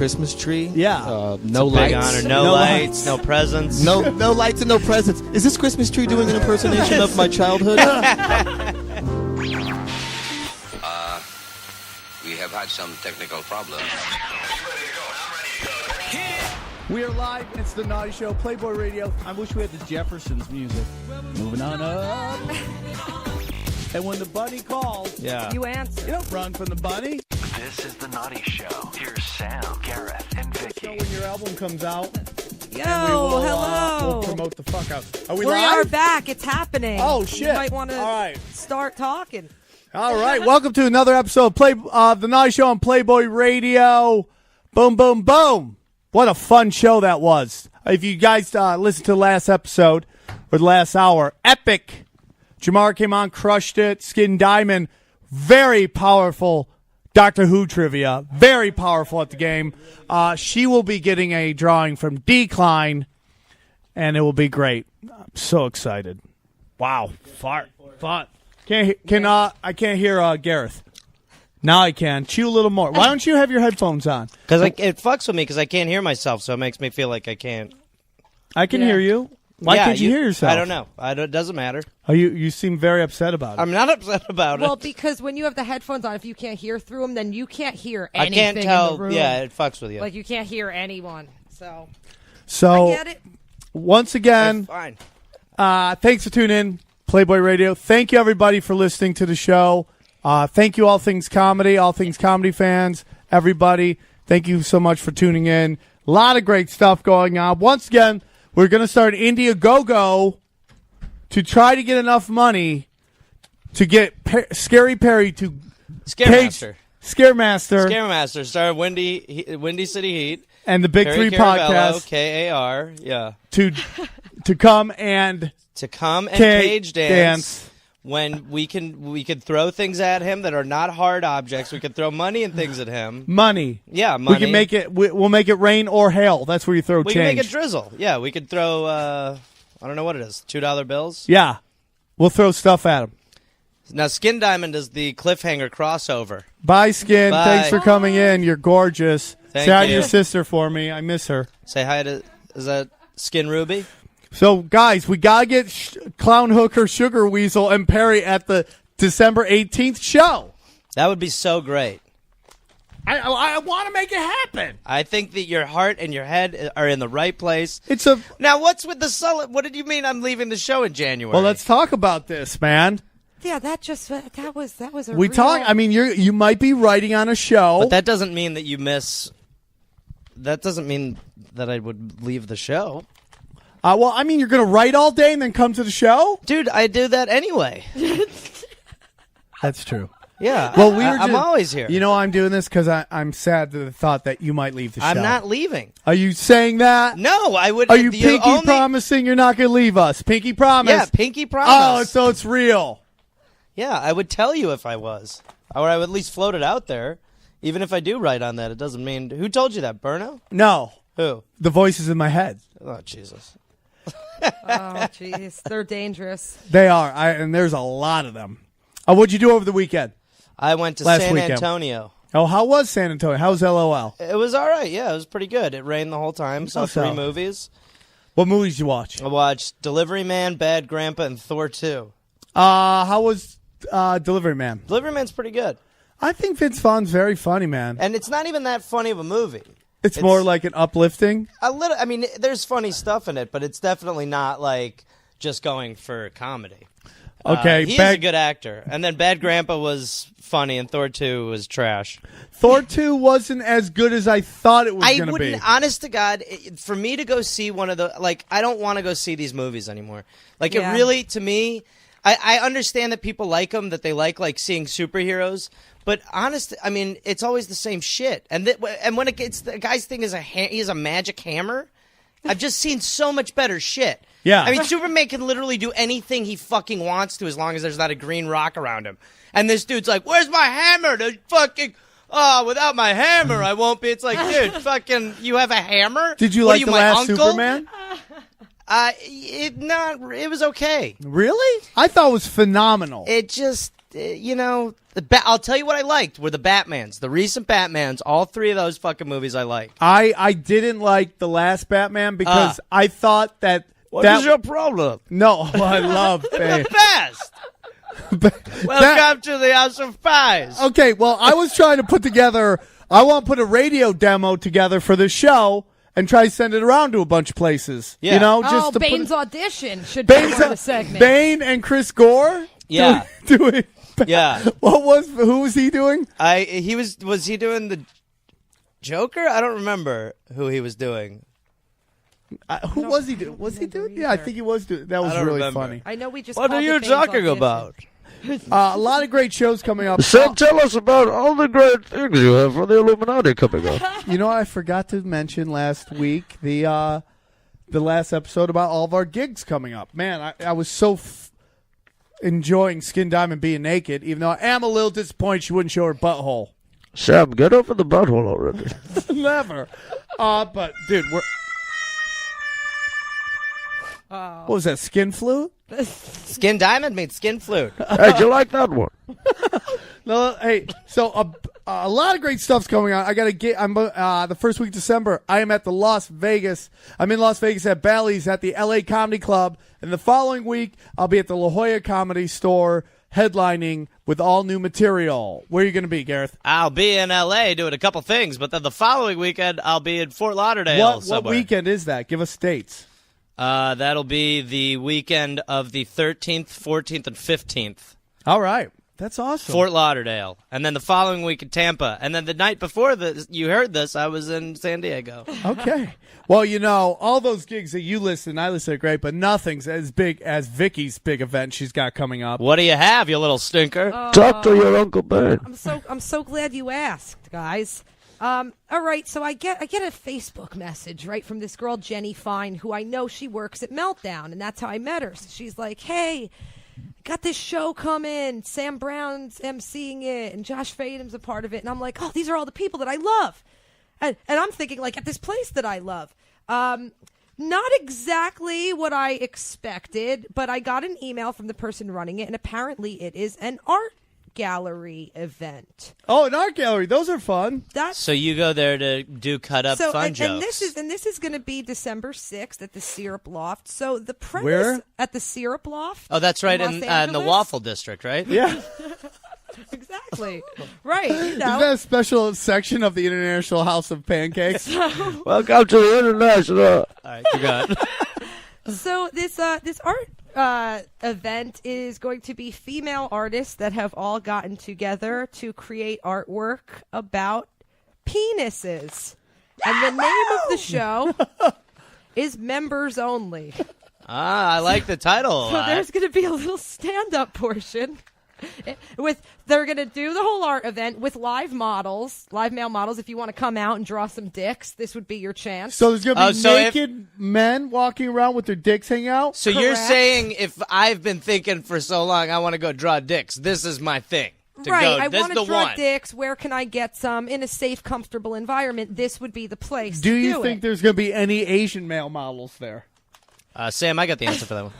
Christmas tree. Yeah. No Big lights. honor. No lights, no presents. No lights and no presents. Is this Christmas tree doing an impersonation of my childhood? We have had some technical problems. We are live. It's the Naughty Show, Playboy Radio. I wish we had the Jeffersons music. Moving on up. And when the bunny calls, You answer. you don't run from the bunny. This is the Naughty Show. Here's Sam, Gareth, and Vicky. So when your album comes out, Yo, we'll hello. promote the fuck out. Are we We live? are back. It's happening. Oh, shit. You might want to All right. start talking. All right, welcome to another episode of the Naughty Show on Playboy Radio. Boom, boom, boom. What a fun show that was. If you guys listened to the last episode, or the last hour, epic. Jamar came on, crushed it. Skin Diamond, very powerful Doctor Who trivia. Very powerful at the game. She will be getting a drawing from Decline, and it will be great. I'm so excited. Wow. Fun. I can't hear Gareth. Now I can. Chew a little more. Why don't you have your headphones on? Because it fucks with me because I can't hear myself, so it makes me feel like I can't. I can hear you. Why can't you hear yourself? I don't know. It doesn't matter. Oh, you seem very upset about it. I'm not upset about Well, it. because when you have the headphones on, if you can't hear through them, then you can't hear I anything can't in tell. the room. Yeah, it fucks with you. Like, you can't hear anyone. So, So, I get it. once again, Fine. thanks for tuning in, Playboy Radio. Thank you, everybody, for listening to the show. Thank you, All Things Comedy fans, everybody. Thank you so much for tuning in. A lot of great stuff going on. Once again, we're going to start Indiegogo to try to get enough money to get Scary Perry to Scaremaster. Scaremaster. Star of Windy City Heat. And the Big Perry Three Caravello, podcast KAR. Yeah. to come and cage dance. When we can throw things at him that are not hard objects. We can throw money and things at him. Money. Yeah, money. We can make it. We'll make it rain or hail. That's where you throw We change. can make it drizzle. Yeah, we could throw. I don't know what it is. $2 bills. Yeah, we'll throw stuff at him. Now, Skin Diamond is the cliffhanger crossover. Bye, Skin. Bye. Thanks for coming in. You're gorgeous. Thank Say hi to you. your sister for me. I miss her. Say hi to. Is that Skin Ruby? So, guys, we gotta get Clown Hooker, Sugar Weasel, and Perry at the December 18th show. That would be so great. I want to make it happen. I think that your heart and your head are in the right place. Now, what's with the sullen? What did you mean I'm leaving the show in January? Well, let's talk about this, man. Yeah, that was a We real... talk. I mean, you might be writing on a show, but that doesn't mean that you miss. That doesn't mean that I would leave the show. Well, I mean, you're going to write all day and then come to the show? Dude, I do that anyway. That's true. Yeah. Well, I'm always here. You know, I'm doing this because I'm sad to the thought that you might leave the show. I'm not leaving. Are you saying that? No, I would. Are you pinky promising you're not going to leave us? Pinky promise? Yeah, pinky promise. Oh, so it's real. Yeah, I would tell you if I was. Or I would at least float it out there. Even if I do write on that, it doesn't mean... Who told you that, Burno? No. Who? The voices in my head. Oh, Jesus. Oh, jeez. They're dangerous. They are, and there's a lot of them. What'd you do over the weekend? I went to Last San weekend. Antonio. Oh, how was San Antonio? How was LOL? It was all right, yeah. It was pretty good. It rained the whole time. Saw So. 3 movies. What movies did you watch? I watched Delivery Man, Bad Grandpa, and Thor 2. How was Delivery Man? Delivery Man's pretty good. I think Vince Vaughn's very funny, man. And it's not even that funny of a movie. It's more like an uplifting. A little. I mean, there's funny stuff in it, but it's definitely not like just going for comedy. Okay, he's a good actor. And then Bad Grandpa was funny, and Thor 2 was trash. Thor 2 wasn't as good as I thought it was going to be. Honest to God, for me to go see one of the... Like, I don't want to go see these movies anymore. Like, Yeah. it really, to me... I understand that people like them, that they like seeing superheroes, but I mean, it's always the same shit. And when it gets... The guy's thing is he has a magic hammer. I've just seen so much better shit. Yeah. I mean, Superman can literally do anything he fucking wants to as long as there's not a green rock around him. And this dude's like, where's my hammer? The fucking... Oh, without my hammer, I won't be... It's like, dude, fucking... You have a hammer? Did you What like are you, the my last uncle? Superman? It was okay. Really? I thought it was phenomenal. It just... I'll tell you what I liked were the Batmans, the recent Batmans. All three of those fucking movies I liked. I didn't like the last Batman because I thought that. What is your problem? No, I love The best. Welcome to the House of Pies. Okay, well, I was trying to put together. I want to put a radio demo together for the show and try to send it around to a bunch of places. Yeah. You know, just to Bane's put audition should be part of the segment. Bane and Chris Gore. Yeah. doing. Yeah. Who was he doing? Was he doing the Joker? I don't remember who he was doing. Who was he doing? Was he doing? Yeah, I think he was doing. That was I don't really remember. funny. I know we just. What called are it you Bane's talking audition. about? A lot of great shows coming up. Sam, tell us about all the great things you have for the Illuminati coming up. You know, I forgot to mention last week the last episode about all of our gigs coming up. Man, I was so enjoying Skin Diamond being naked, even though I am a little disappointed she wouldn't show her butthole. Sam, get over the butthole already. Never. But dude, what was that? Skin flute? Skin Diamond made Skin Flute. Hey, do you like that one? No, hey. So a lot of great stuff's coming on. I got to get. I'm the first week of December. I am at the Las Vegas. I'm in Las Vegas at Bally's at the LA Comedy Club, and the following week I'll be at the La Jolla Comedy Store headlining with all new material. Where are you going to be, Gareth? I'll be in L.A. doing a couple things, but then the following weekend I'll be in Fort Lauderdale. What weekend is that? Give us dates. That'll be the weekend of the 13th, 14th, and 15th. All right. That's awesome. Fort Lauderdale. And then the following week in Tampa. And then the night before you heard this, I was in San Diego. Okay. Well, you know, all those gigs that you listen, I listen are great, but nothing's as big as Vicky's big event she's got coming up. What do you have, you little stinker? Talk to your Uncle Ben. I'm so glad you asked, guys. All right, so I get a Facebook message, right, from this girl, Jenny Fine, who I know she works at Meltdown, and that's how I met her. So she's like, hey, got this show coming. Sam Brown's emceeing it, and Josh Fadem's a part of it. And I'm like, oh, these are all the people that I love. And I'm thinking, like, at this place that I love. Not exactly what I expected, but I got an email from the person running it, and apparently it is an art gallery event. Oh, an art gallery. Those are fun. So you go there to do cut-up fun jokes. And this is going to be December 6th at the Syrup Loft. So the premise Where? At the Syrup Loft. Oh, that's right, Los in the Angeles? Waffle District, right? Yeah. Exactly. Right. You Isn't know. that a special section of the International House of Pancakes? Welcome to the International. All right, you got it. So this art event is going to be female artists that have all gotten together to create artwork about penises. And the name of the show is Members Only. I like the title a So lot. there's going to be a little stand-up portion. They're going to do the whole art event with live male models. If you want to come out and draw some dicks, this would be your chance. So there's going to be naked men walking around with their dicks hanging out? So you're Correct. saying if I've been thinking for so long I want to go draw dicks, this is my thing. Right, I this want is to the draw one. dicks. Where can I get some in a safe, comfortable environment? This would be the place. Do to you do think it. there's going to be any Asian male models there? Sam, I got the answer for that one.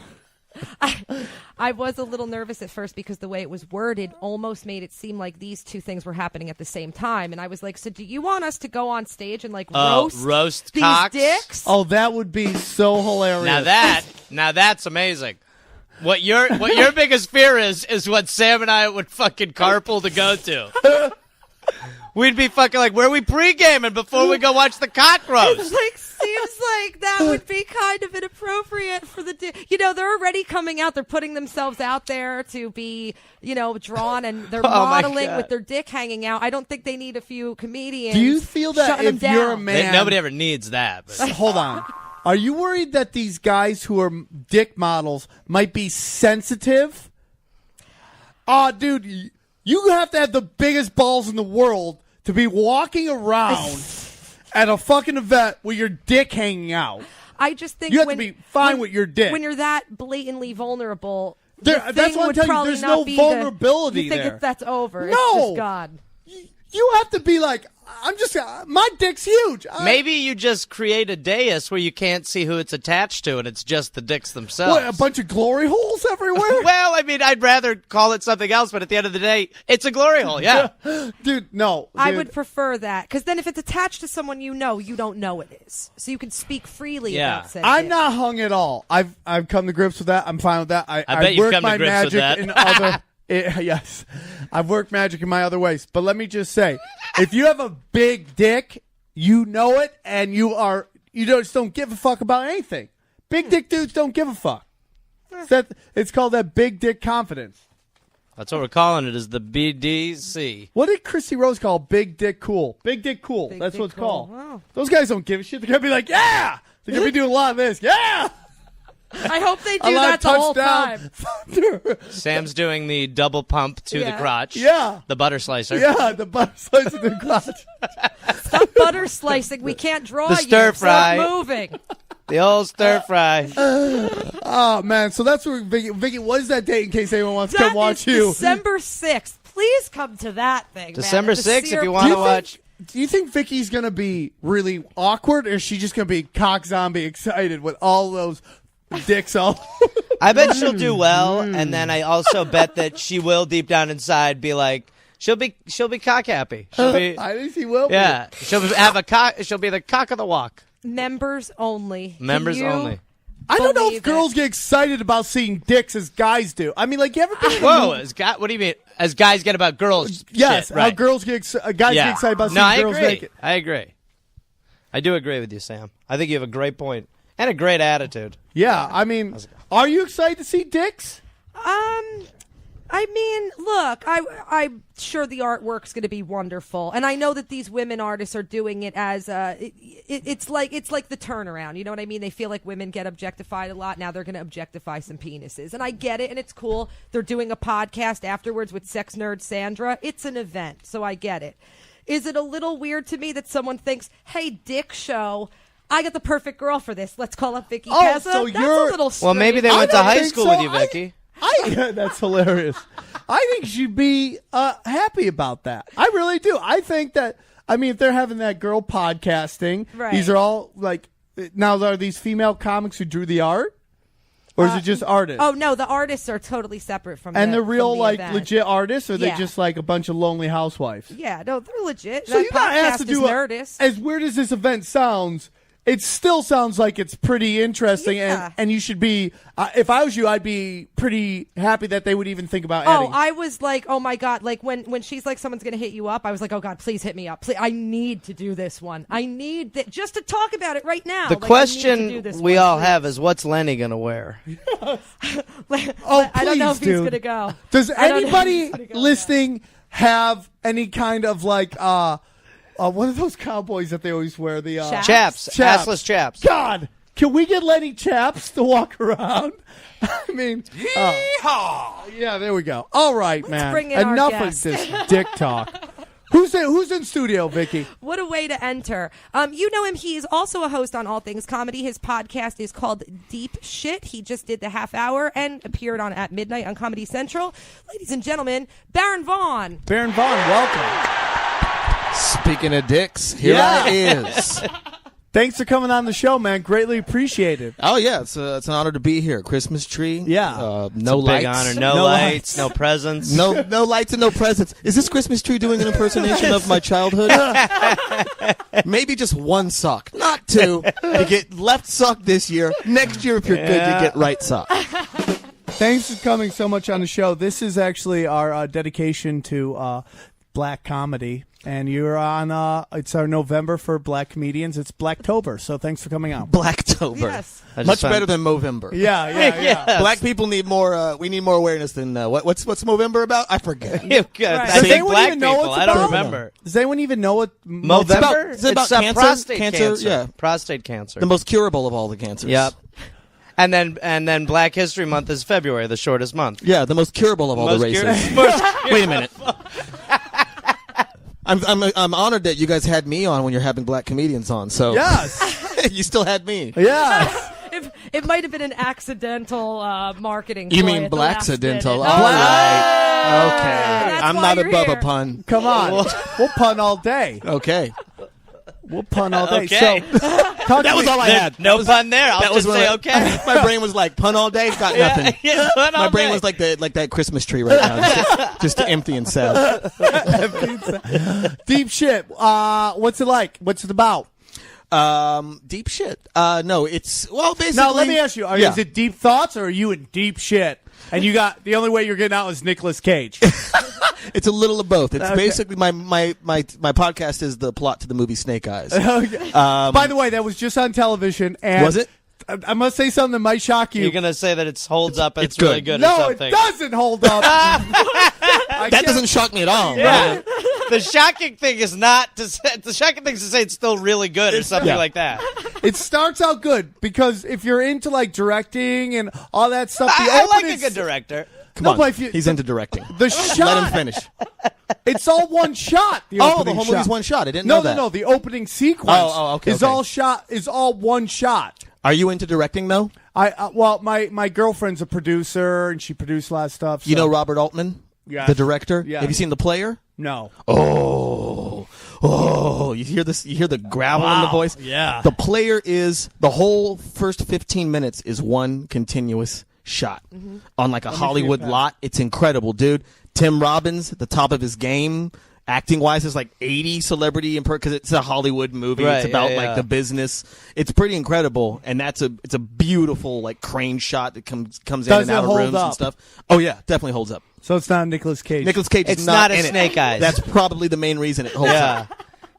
I was a little nervous at first because the way it was worded almost made it seem like these two things were happening at the same time. And I was like, so do you want us to go on stage and like roast these cocks? dicks? Oh, that would be so hilarious. Now that's amazing. What your biggest fear is what Sam and I would fucking carpool to go to. We'd be fucking like, where are we pre-gaming before we go watch the cock roast? It's like, seems like that would be kind of inappropriate for the they're already coming out, they're putting themselves out there to be, drawn, and they're my modeling God. with their dick hanging out. I don't think they need a few comedians. Do you feel that shutting if them you're a down. man... Nobody ever needs that. But. Hold on. Are you worried that these guys who are dick models might be sensitive? Dude, you have to have the biggest balls in the world to be walking around at a fucking event with your dick hanging out. I just think You have to be fine with your dick. When you're that blatantly vulnerable, That's the thing what I'm would telling you. probably There's not no be vulnerability you think there. that's over. No. It's just God. You have to be like, I'm just my dick's huge. Maybe you just create a dais where you can't see who it's attached to, and it's just the dicks themselves. What, a bunch of glory holes everywhere? Well, I mean, I'd rather call it something else, but at the end of the day, it's a glory hole. Yeah, Dude, no. I dude. would prefer that, because then if it's attached to someone you don't know it is, so you can speak freely about said I'm dick. not hung at all. I've come to grips with that. I'm fine with that. I bet you've work come to my grips with magic that. in other. Yes, I've worked magic in my other ways. But let me just say, if you have a big dick, you know it, and you just don't give a fuck about anything. Big dick dudes don't give a fuck. It's called that big dick confidence. That's what we're calling it, is the BDC. What did Chrissy Rose call big dick cool? Big dick cool. Big That's dick what it's cool. called. Wow. Those guys don't give a shit. They're gonna be like, yeah. They're gonna be doing a lot of this. Yeah. I hope they A do lot that of the whole touchdown. time. Sam's doing the double pump to the Yeah. crotch. Yeah. The butter slicer. Yeah, the butter slice in the crotch. Stop butter slicing. We can't draw The stir you. fry. Stop moving. The old stir fry. Oh man, so that's where Vicky. What is that date in case anyone wants to come That watch is you? December 6th. Please come to that thing. December man. 6th, if you Do want you to watch. Do you think Vicky's gonna be really awkward, or is she just gonna be cock zombie excited with all those dicks all? I bet she'll do well, and then I also bet that she will deep down inside be like, she'll be cock happy. She'll be, I think she will. yeah, she'll have a cock. She'll be the cock of the walk. Members only. Can Members you only. I don't know believe if girls it? get excited about seeing dicks as guys do. I mean, like, you ever been in a Whoa, movie- what do you mean? As guys get about girls? Yes, shit, how right. girls get guys Yeah. get excited about No, seeing I girls agree. naked. I agree. I do agree with you, Sam. I think you have a great point and a great attitude. Yeah, I mean, are you excited to see dicks? I mean, look, I'm sure the artwork's going to be wonderful, and I know that these women artists are doing it as it's like the turnaround. You know what I mean? They feel like women get objectified a lot. Now they're going to objectify some penises, and I get it, and it's cool. They're doing a podcast afterwards with sex nerd Sandra. It's an event, so I get it. Is it a little weird to me that someone thinks, "Hey, dick show, I got the perfect girl for this. Let's call up Vicky Pezza"? so That's you're- a little strange. Well, maybe they I went to don't high think school so. with you, Vicky. That's hilarious. I think she'd be happy about that. I really do. I think that, I mean, if they're having that girl podcasting, Right. these are all like, now are these female comics who drew the art? Or is it just artists? Oh no, the artists are totally separate from. and the, they're real, from the like, event. legit artists, or they Yeah. just like a bunch of lonely housewives? Yeah, no, they're legit. So That you got asked to podcast do is Nerdist. as weird as this event sounds, it still sounds like it's pretty interesting, Yeah. and you should be. If I was you, I'd be pretty happy that they would even think about Oh, adding. I was like, oh my god! Like when she's like, someone's gonna hit you up. I was like, oh god, please hit me up. Please, I need to do this one. I need that just to talk about it right now. The Like, I need to do question this we one, all please. have is, what's Lenny going to wear? Oh, I don't know if please, he's dude. gonna go. Does I don't know if anybody he's gonna go listening have any kind of like what are those cowboys that they always wear? The Chaps. Chaps. Assless chaps. God, can we get Lenny Chaps to walk around? I mean, yeah, there we go. All right, man. bring in our Enough of guest. this dick talk. Who's in studio, Vicky? What a way to enter. You know him. He is also a host on All Things Comedy. His podcast is called Deep Shit. He just did the half hour and appeared on At Midnight on Comedy Central. Ladies and gentlemen, Baron Vaughn. Baron Vaughn, welcome. Speaking of dicks, here Yeah. I is. Thanks for coming on the show, man. Greatly appreciated. Oh yeah, it's an honor to be here. Christmas tree. Yeah. No Big lights. honor. No, No lights, no presents. No lights and no presents. Is this Christmas tree doing an impersonation of my childhood? Maybe just one sock, not two. You get left sock this year. Next year, if you're good, you get right sock. Thanks for coming so much on the show. This is actually our dedication to black comedy. And you're on, it's our November for black comedians. It's Blacktober. So thanks for coming out. Blacktober. Yes. I just Much found- better than Movember. Yeah. Black people need more. We need more awareness than what's Movember about? I forget. You good. Right. I Does think anyone black even know people. what it's I don't about? remember. Does anyone even know what Movember? Is it about It's cancer? prostate Cancer, yeah. Prostate cancer. The most curable of all the cancers. Yep. And then Black History Month is February, the shortest month. Yeah, the most curable of all the races. Wait a minute. I'm honored that you guys had me on when you're having black comedians on. So Yes. you still had me. Yes. It might have been an accidental marketing. You ploy mean at the last blaccidental? minute. All right. Okay. That's I'm why not you're above here. a pun. Come on. We'll pun all day. Okay. We'll pun all day. Okay. So, That was all I had. No pun there. I'll just when say I- okay. My brain was like, pun all day, got nothing. Yeah, pun My all brain day. was like that Christmas tree right now, just empty and sad. deep shit. What's it like? What's it about? Deep shit. No, it's basically. Now, let me ask you: Yeah. is it deep thoughts, or are you in deep shit? And you got the only way you're getting out is Nicolas Cage. It's a little of both. It's Okay. basically my podcast is the plot to the movie Snake Eyes. Okay. By the way, that was just on television. And Was it? I must say something that might shock you. You're gonna say that it holds up and it's it's really good. good or No, something. it doesn't hold up. That doesn't shock me at all. Yeah. The shocking thing is not to say, the shocking thing is to say it's still really good or something Yeah. like that. It starts out good because if you're into like directing and all that stuff, the I like a opening- good director. Come No, on. but if you- He's into directing. The Let him shot, finish. it's all one shot. The Oh, the opening whole shot. movie's one shot. I didn't No, know that. no. The opening sequence Okay, is okay. all one shot. Are you into directing though? Well, my girlfriend's a producer and she produced a lot of stuff. You so- know Robert Altman, Yes. the director. Yes. Have you seen The Player? No. Oh! You hear this? You hear the gravel in the voice? Yeah. The Player is the whole first 15 minutes is one continuous shot on like a Hollywood that. lot. It's incredible, dude. Tim Robbins at the top of his game. Acting wise, there's like 80 celebrity because it's a Hollywood movie. Right, it's about yeah, like yeah. the business. It's pretty incredible, and it's a beautiful like crane shot that comes Does in and it out of hold rooms up? and stuff. Oh yeah, definitely holds up. So it's not Nicolas Cage. Nicolas Cage It's is not a in it. Snake Eyes. That's probably the main reason it holds Yeah.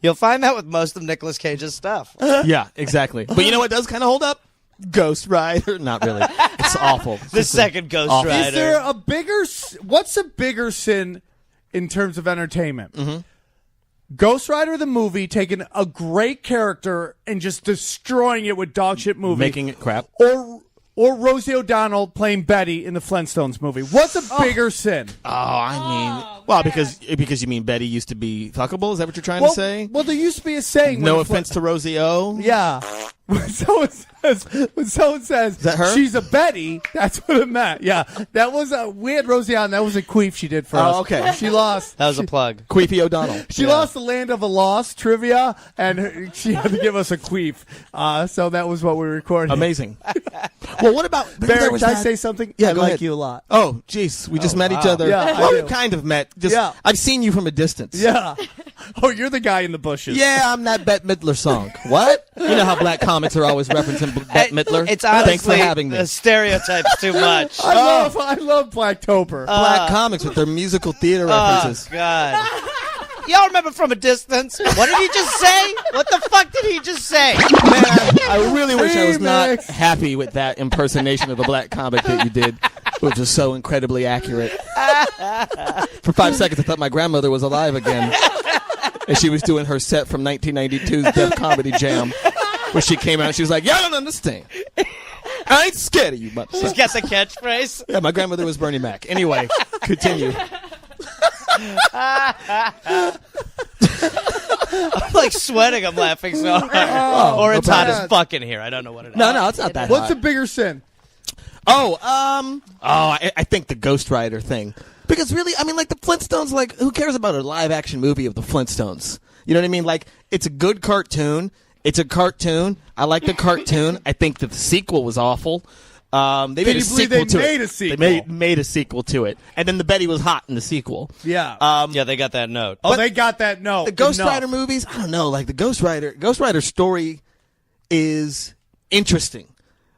You'll find that with most of Nicolas Cage's stuff. up. Yeah, exactly. But you know what does kind of hold up? Ghost Rider. Not really. It's awful. It's The just a- second Ghost awful. Rider. Is there a bigger? What's a bigger sin in terms of entertainment? Mm-hmm. Ghost Rider the movie taking a great character and just destroying it with dog shit movie, Making it crap. or Rosie O'Donnell playing Betty in the Flintstones movie. What's a bigger sin? Oh, I mean, well, because you mean Betty used to be fuckable? Is that what you're trying to say? Well, there used to be a saying. No when offense to Rosie O. Yeah. When someone says that her? she's a Betty, that's what it meant. Yeah, that was we had Rosie on. That was a queef she did for us. Oh, okay. She lost. That was a plug. Queefy O'Donnell. She lost the Land of a Lost trivia, and she had to give us a queef. So that was what we recorded. Amazing. Well, what about Baron, was can I that- say something? Yeah, I go like ahead. you a lot. Oh, jeez, we just met each other. Yeah, I well, do. we kind of met. Just Yeah. I've seen you from a distance. Yeah. Oh, you're the guy in the bushes. Yeah, I'm that Bette Midler song. What? You know how black comics are always referencing Bette Midler? It's honestly Thanks for having me. the stereotypes too much. I love Blacktober. Black comics with their musical theater references. God. Y'all remember from a distance? What did he just say? What the fuck did he just say? Man, I really wish I was not Remix. happy with that impersonation of a black comic that you did, which was so incredibly accurate. For 5 seconds, I thought my grandmother was alive again. And she was doing her set from 1992's Def Comedy Jam, where she came out and she was like, "Y'all don't understand. I ain't scared of you, She's motherfucker." got the catchphrase. Yeah, my grandmother was Bernie Mac. Anyway, continue. I'm like sweating. I'm laughing so hard. Or it's hot as fuck in here. I don't know what it is. No, it's not that What's hot. a bigger sin? I think the Ghost Rider thing. Because really, I mean, like the Flintstones, like who cares about a live action movie of the Flintstones? You know what I mean? Like it's a good cartoon. It's a cartoon. I like the cartoon. I think that the sequel was awful. They made Can a you believe sequel they to made it. a sequel? They made a sequel to it, and then the Betty was hot in the sequel. Yeah. Yeah, they got that note. Oh, they got that note. The Ghost No. Rider movies, I don't know. Like the Ghost Rider story is interesting.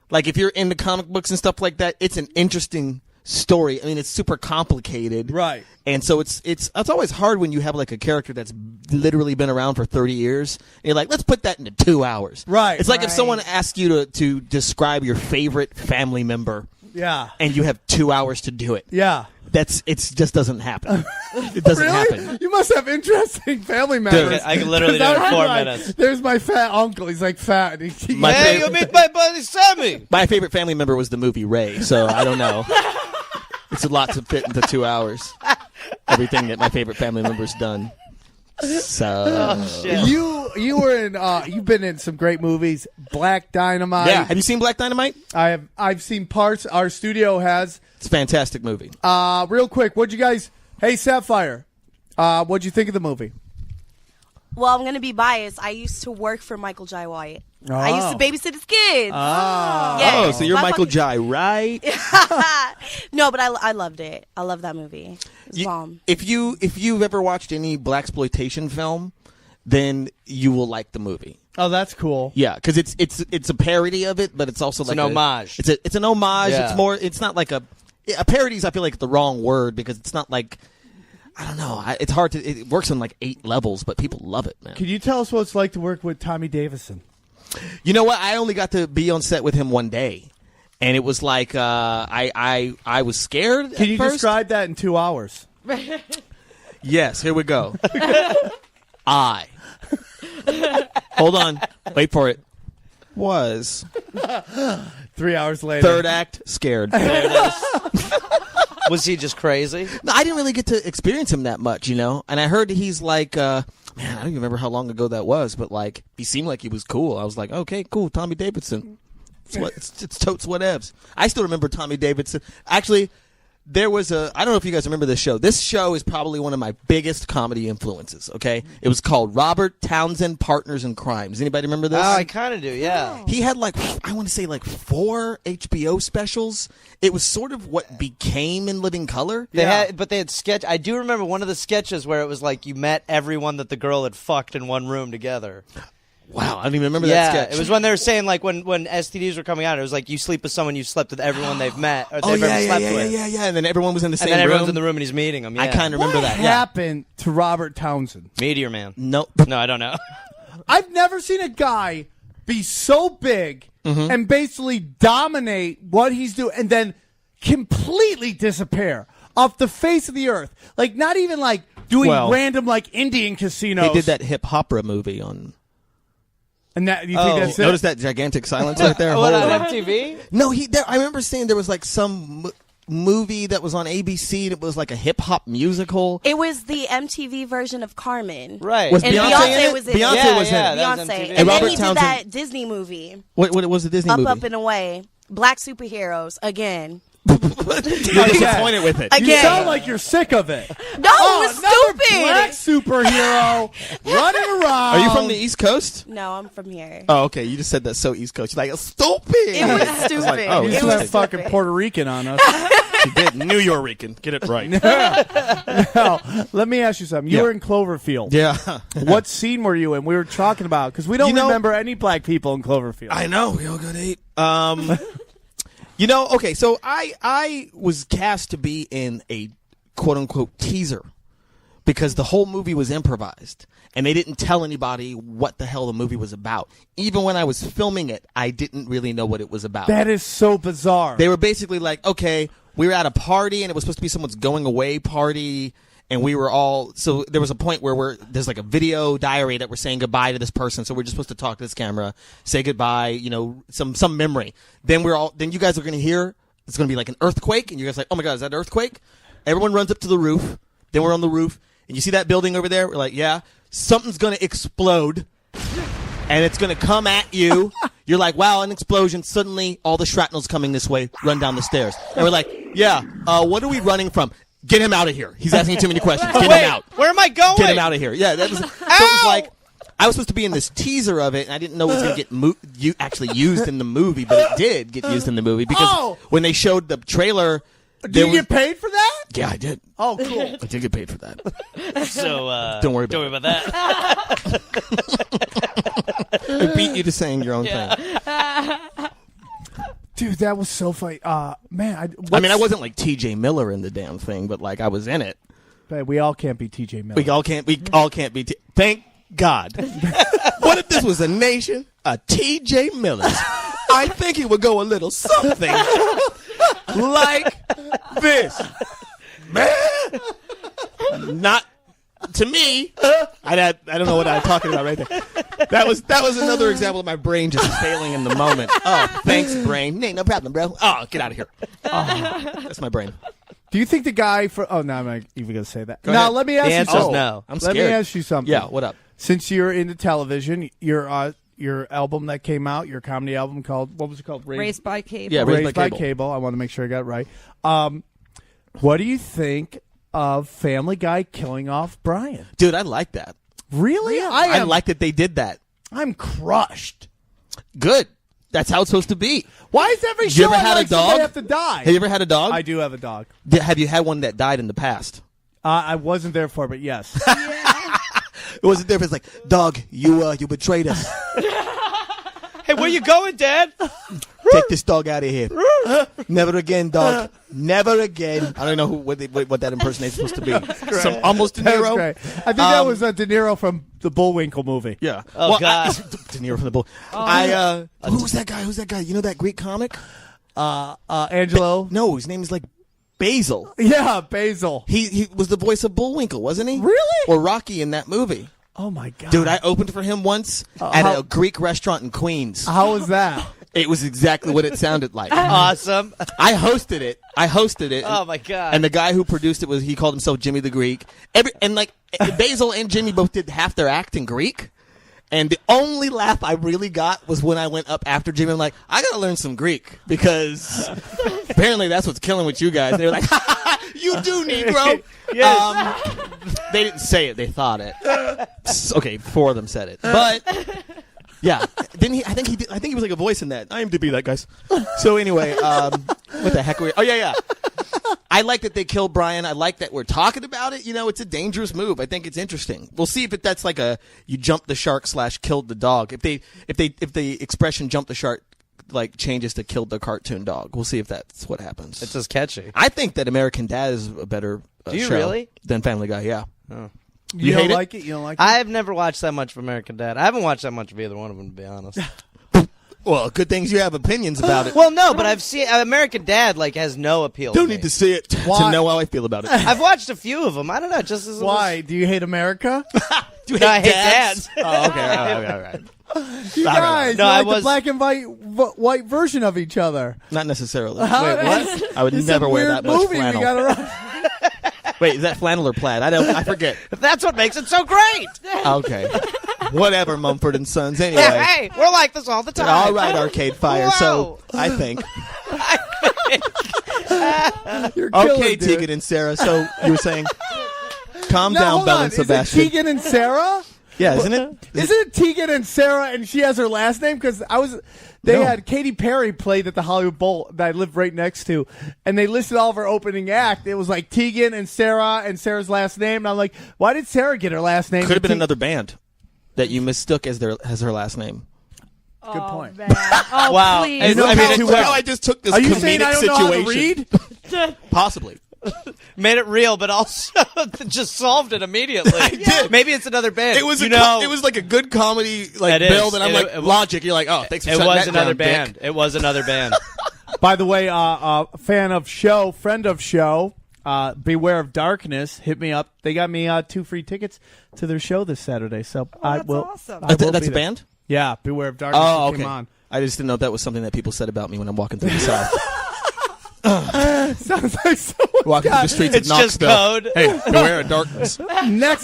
Like if you're into comic books and stuff like that, it's an interesting story. I mean, it's super complicated, Right. And so it's always hard when you have like a character that's literally been around for 30 years. And you're like, let's put that into 2 hours. Right. It's like if Right. someone asked you to describe your favorite family member, Yeah. and you have 2 hours to do it. Yeah. It just doesn't happen. It doesn't Really? happen. You must have interesting family members. I can literally do it in 'Cause 4 I'm like, minutes. There's my fat uncle. He's like fat. And he, My Hey, favorite- you meet my buddy Sammy. My favorite family member was the movie Ray, so I don't know. It's a lot to fit into 2 hours. Everything that my favorite family member's done. So Shit. You were in. You've been in some great movies. Black Dynamite. yeah, have you seen Black Dynamite? I have. I've seen parts. Our studio has. It's a fantastic movie. Real quick, what'd you guys? Hey, Sapphire. What'd you think of the movie? Well, I'm going to be biased. I used to work for Michael J. White. Oh. I used to babysit his kids. Oh, so you're My Michael fucking- Jai, right? No, but I loved it. I love that movie. It's bomb. If you've ever watched any blaxploitation film, then you will like the movie. Oh, that's cool. Yeah, because it's a parody of it, but it's also like an homage. It's an homage. Yeah. It's more. It's not like a parody's. I feel like the wrong word because it's not like. I don't know. It's hard to. It works on like 8 levels, but people love it, man. Can you tell us what it's like to work with Tommy Davidson? You know what? I only got to be on set with him one day, and it was like I was scared. Can at you first. describe that in 2 hours? Yes. Here we go. Hold on. Wait for it. Was 3 hours later. third act scared. Was he just crazy? No, I didn't really get to experience him that much, you know. And I heard he's like, man, I don't even remember how long ago that was, but like, he seemed like he was cool. I was like, okay, cool, Tommy Davidson. It's totes whatevs. I still remember Tommy Davidson. Actually, there was I don't know if you guys remember this show. This show is probably one of my biggest comedy influences, okay? It was called Robert Townsend Partners in Crime. Does anybody remember this? Oh, I kind of do, yeah. He had like, I want to say like 4 HBO specials. It was sort of what became In Living Color. They had sketch. I do remember one of the sketches where it was like you met everyone that the girl had fucked in one room together. Wow, I don't even remember that sketch. It was when they were saying like when STDs were coming out. It was like you sleep with someone, you slept with everyone they've met or they've ever slept with. Yeah. And then everyone was in the same And then everyone's room. in the room and he's meeting them. Yeah. I kind of remember What that. Yeah. happened to Robert Townsend? Meteor Man. No. No, I don't know. I've never seen a guy be so big and basically dominate what he's doing and then completely disappear off the face of the earth. Like, not even like doing random like Indian casinos. They did that hip opera movie on. And that you think that's it? Notice that gigantic silence right there. What, Holy- on MTV? No, I remember seeing there was like some movie that was on ABC. And it was like a hip hop musical. It was the MTV version of Carmen. Right. Was And Beyonce in Beyonce it? was in it. Beyonce was in Yeah, it. that was Beyonce. MTV. And And then Robert he Townsend- did that Disney movie, What was the Disney movie? Up and Away. Black superheroes again. You're disappointed with it. You Again. sound like you're sick of it. No, it was Another stupid. black superhero running around. Are you from the East Coast? No, I'm from here. Oh, okay. You just said that so East Coast. You're like, stupid. It was stupid. like, oh, You it just was went fucking stupid. Puerto Rican on us. You did. New Yorican. Get it right. No, let me ask you something. You Yeah. were in Cloverfield. Yeah. What scene were you in? We were talking about because we don't You know- remember any black people in Cloverfield. I know. We all got 8. Okay, so I was cast to be in a quote-unquote teaser because the whole movie was improvised, and they didn't tell anybody what the hell the movie was about. Even when I was filming it, I didn't really know what it was about. That is so bizarre. They were basically like, okay, we were at a party, and it was supposed to be someone's going-away party, and we were all, so there was a point where there's like a video diary that we're saying goodbye to this person, so we're just supposed to talk to this camera, say goodbye, you know, some memory. Then then you guys are going to hear, it's going to be like an earthquake, and you guys are like, oh my God, is that an earthquake? Everyone runs up to the roof, then we're on the roof, and you see that building over there? We're like, yeah, something's going to explode, and it's going to come at you. You're like, wow, an explosion. Suddenly, all the shrapnel's coming this way, run down the stairs. And we're like, yeah, what are we running from? Get him out of here. He's asking too many questions. Get him out. Where am I going? Get him out of here. Yeah, that was. So it was like I was supposed to be in this teaser of it, and I didn't know it was going to get actually used in the movie, but it did get used in the movie because when they showed the trailer, Do you get paid for that? Yeah, I did. Oh, cool. I did get paid for that. So Don't worry about that. I beat you to saying your own thing. Dude, that was so funny. Man, I mean, I wasn't like T.J. Miller in the damn thing, but like I was in it. We all can't be T.J. Miller. We all can't be. Thank God. What if this was a nation of T.J. Millers? I think it would go a little something like this. Man, not to me. I don't know what I'm talking about right there. That was another example of my brain just failing in the moment. Oh, thanks, brain. Hey, no problem, bro. Oh, get out of here. Oh, that's my brain. Do you think the guy for? Oh, no, I'm not even going to say that. Go Now ahead. let me ask The you answer's something. no. I'm Let scared. me ask you something. Yeah, what up? Since you're into television, your album that came out, your comedy album called, what was it called? Raised by Cable. Yeah, Raised by Cable. I want to make sure I got it right. What do you think of Family Guy killing off Brian? Dude, I like that. Really? I like that they did that. I'm crushed. Good. That's how it's supposed to be. Why is every You show ever I had like a dog? somebody have to die? Have you ever had a dog? I do have a dog. Have you had one that died in the past? I wasn't there for it, but yes. It wasn't there. It's like, dog, you betrayed us. Hey, where you going, Dad? Take this dog out of here. Never again, dog. Never again. I don't know what that impersonation is supposed to be. Some almost De That was Niro. great. I think that was De Niro from the Bullwinkle movie. Yeah. Oh, God. De Niro from the bull. Who's that guy? Who's that guy? You know that Greek comic? Angelo. No, his name is like Basil. Yeah, Basil. He was the voice of Bullwinkle, wasn't he? Really? Or Rocky in that movie. Oh my God, Dude, I opened for him once at a Greek restaurant in Queens. How was that? It was exactly what it sounded like. Awesome. I hosted it. Oh, my God. And the guy who produced it he called himself Jimmy the Greek. Basil and Jimmy both did half their act in Greek. And the only laugh I really got was when I went up after Jimmy. I'm like, I gotta learn some Greek because apparently that's what's killing with you guys. They were like, you do, Negro. Yes. They didn't say it. They thought it. Okay, 4 of them said it. But yeah, didn't he? I think he was like a voice in that. I am to be that, guys. So anyway, what the heck were we? Oh yeah. I like that they killed Brian. I like that we're talking about it. You know, it's a dangerous move. I think it's interesting. We'll see if that's like you jumped the shark / killed the dog. If the expression jumped the shark like changes to killed the cartoon dog. We'll see if that's what happens. It's just catchy. I think that American Dad is a better Do you show really? than Family Guy. Yeah. Oh. You hate don't it? like it? You don't like it? I've never watched that much of American Dad. I haven't watched that much of either one of them, to be honest. Well, good things you have opinions about it. Well, no, but I've seen American Dad has no appeal. Don't to need me. to see it to Why? know how I feel about it. I've watched a few of them. I don't know. Just as Why? Do you hate America? Do you No, I hate dads? dads. Oh, okay. All right. You guys, No, you I like was- the black and white version of each other. Not necessarily. Wait, what? I would It's never a wear weird that much movie. flannel. We gotta Wait, is that flannel or plaid? I forget. That's what makes it so great. Okay. Whatever, Mumford and Sons. Anyway. Hey, we're like this all the time. All right, Arcade Fire. So, Whoa. I think. You're Okay, killing, dude. Tegan and Sarah. So, you were saying, calm No, down, hold Belle on. and Is it Sebastian. Tegan and Sarah? Yeah, isn't it? Isn't it Tegan and Sarah, and she has her last name? Because they No. had Katy Perry played at the Hollywood Bowl that I lived right next to, and they listed all of her opening act. It was like Tegan and Sarah's last name, and I'm like, why did Sarah get her last name? Could have been another band that you mistook as her last name. Good point. Man. Oh, Wow. please. And I mean, it's I just took this Are you comedic saying I don't situation. know how to read? Possibly. Made it real, but also just solved it immediately. I did. Maybe it's another band. It was it was like a good comedy It is. build, and I'm It- Logic. You're like, oh, thanks for shutting was that another down, band. Dick. It was another band. By the way, fan of show, friend of show, Beware of Darkness, hit me up. They got me 2 free tickets to their show this Saturday. So I that's will. awesome. I will That's be a there. band? Yeah, Beware of Darkness. Oh, came okay. on. I just didn't know if that was something that people said about me when I'm walking through the South. Sounds like someone. Walking through the streets It's of just Knoxville. code. Hey, beware of darkness. Next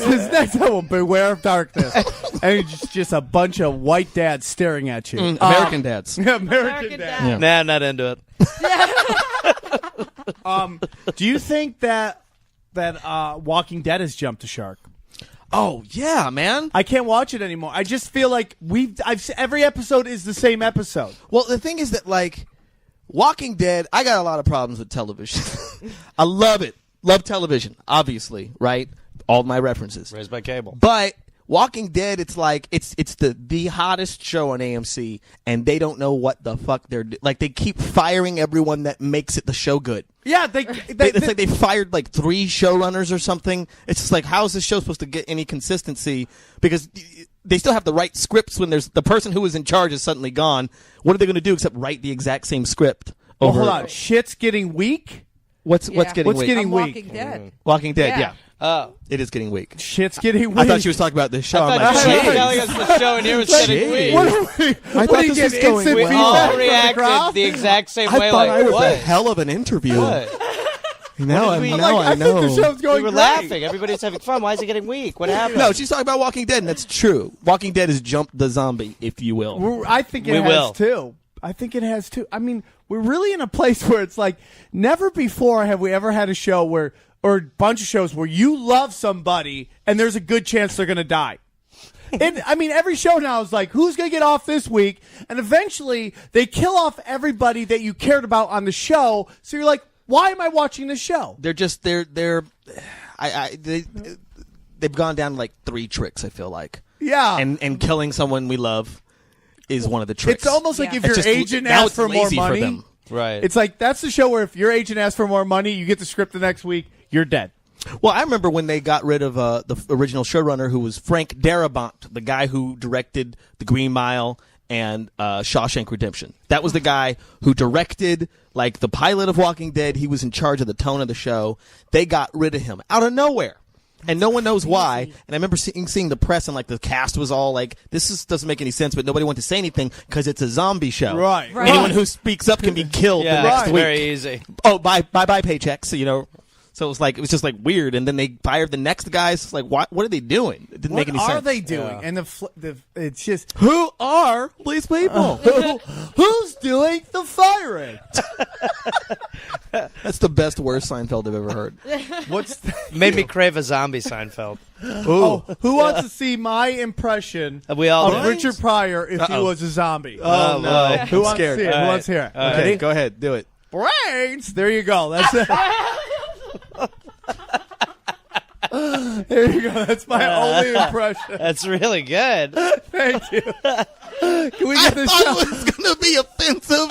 album, Beware of Darkness, and it's just a bunch of white dads staring at you. American dads. Yeah, American American Dad. Dad. Nah, I'm not into it. Do you think that Walking Dead has jumped the shark? Oh, yeah, man. I can't watch it anymore. I just feel like every episode is the same episode. Well, the thing is that, like, Walking Dead, I got a lot of problems with television. I love it. Love television, obviously, right? All my references. Raised by Cable. But Walking Dead, it's like it's the hottest show on AMC, and they don't know what the fuck they're doing. Like, they keep firing everyone that makes it the show good. Yeah, It's like they fired like 3 showrunners or something. It's just like, how is this show supposed to get any consistency? Because they still have to write scripts when there's the person who was in charge is suddenly gone. What are they going to do except write the exact same script? Well, hold on. Shit's getting weak. What's Yeah. getting What's weak? getting I'm weak? Walking Dead. Walking Dead. Yeah. Yeah. Oh. It is getting weak. Shit's getting weak. I thought she was talking about this show. I'm I like, thought you were jeez. telling us the show and here was getting Jeez. weak. What are we? I what thought do you this was get? going Instant well. We feedback all from the crowd? reacted the exact same I way. thought Like, I was what? a hell of an interview. What? No, What did we- I know. think the show's We going were great. laughing. Everybody's having fun. Why is it getting weak? What happened? No, she's talking about Walking Dead, and that's true. Walking Dead has jumped the zombie, if you will. I think it We has will. too. I think it has too. I mean, we're really in a place where it's like never before have we ever had a show where, or a bunch of shows where you love somebody and there's a good chance they're going to die. I mean, every show now is like, who's going to get off this week? And eventually they kill off everybody that you cared about on the show. So you're like, why am I watching this show? They've gone down to like 3 tricks, I feel like. Yeah. And killing someone we love is one of the tricks. It's almost like Yeah. if your It's just- agent now asks it's for more lazy for money. them. Right. It's like that's the show where if your agent asks for more money, you get the script the next week, you're dead. Well, I remember when they got rid of the original showrunner, who was Frank Darabont, the guy who directed The Green Mile and Shawshank Redemption. That was the guy who directed like the pilot of Walking Dead. He was in charge of the tone of the show. They got rid of him out of nowhere. And no one knows why. And I remember seeing the press and like the cast was all like, "This doesn't make any sense," but nobody wanted to say anything because it's a zombie show. Right. Anyone who speaks up can be killed yeah, the next it's week. very easy. Oh, bye paychecks. So, so it was just like weird. And then they fired the next guys. It's like, what are they doing? It didn't What make any are sense. they doing? And it's just Who are these people? who's doing the firing? That's the best, worst Seinfeld I've ever heard. What's Made me crave a zombie Seinfeld. who wants to see my impression We all of do. Richard Pryor if he Uh-oh. was a zombie? Oh, no. Who wants scared. to see it? Who All wants to hear it? right. Ready? Okay, go ahead, do it. Brains. There you go. That's it. There you go. That's my only impression. That's really good. Thank you. Can we I get this thought show? it was going to be offensive,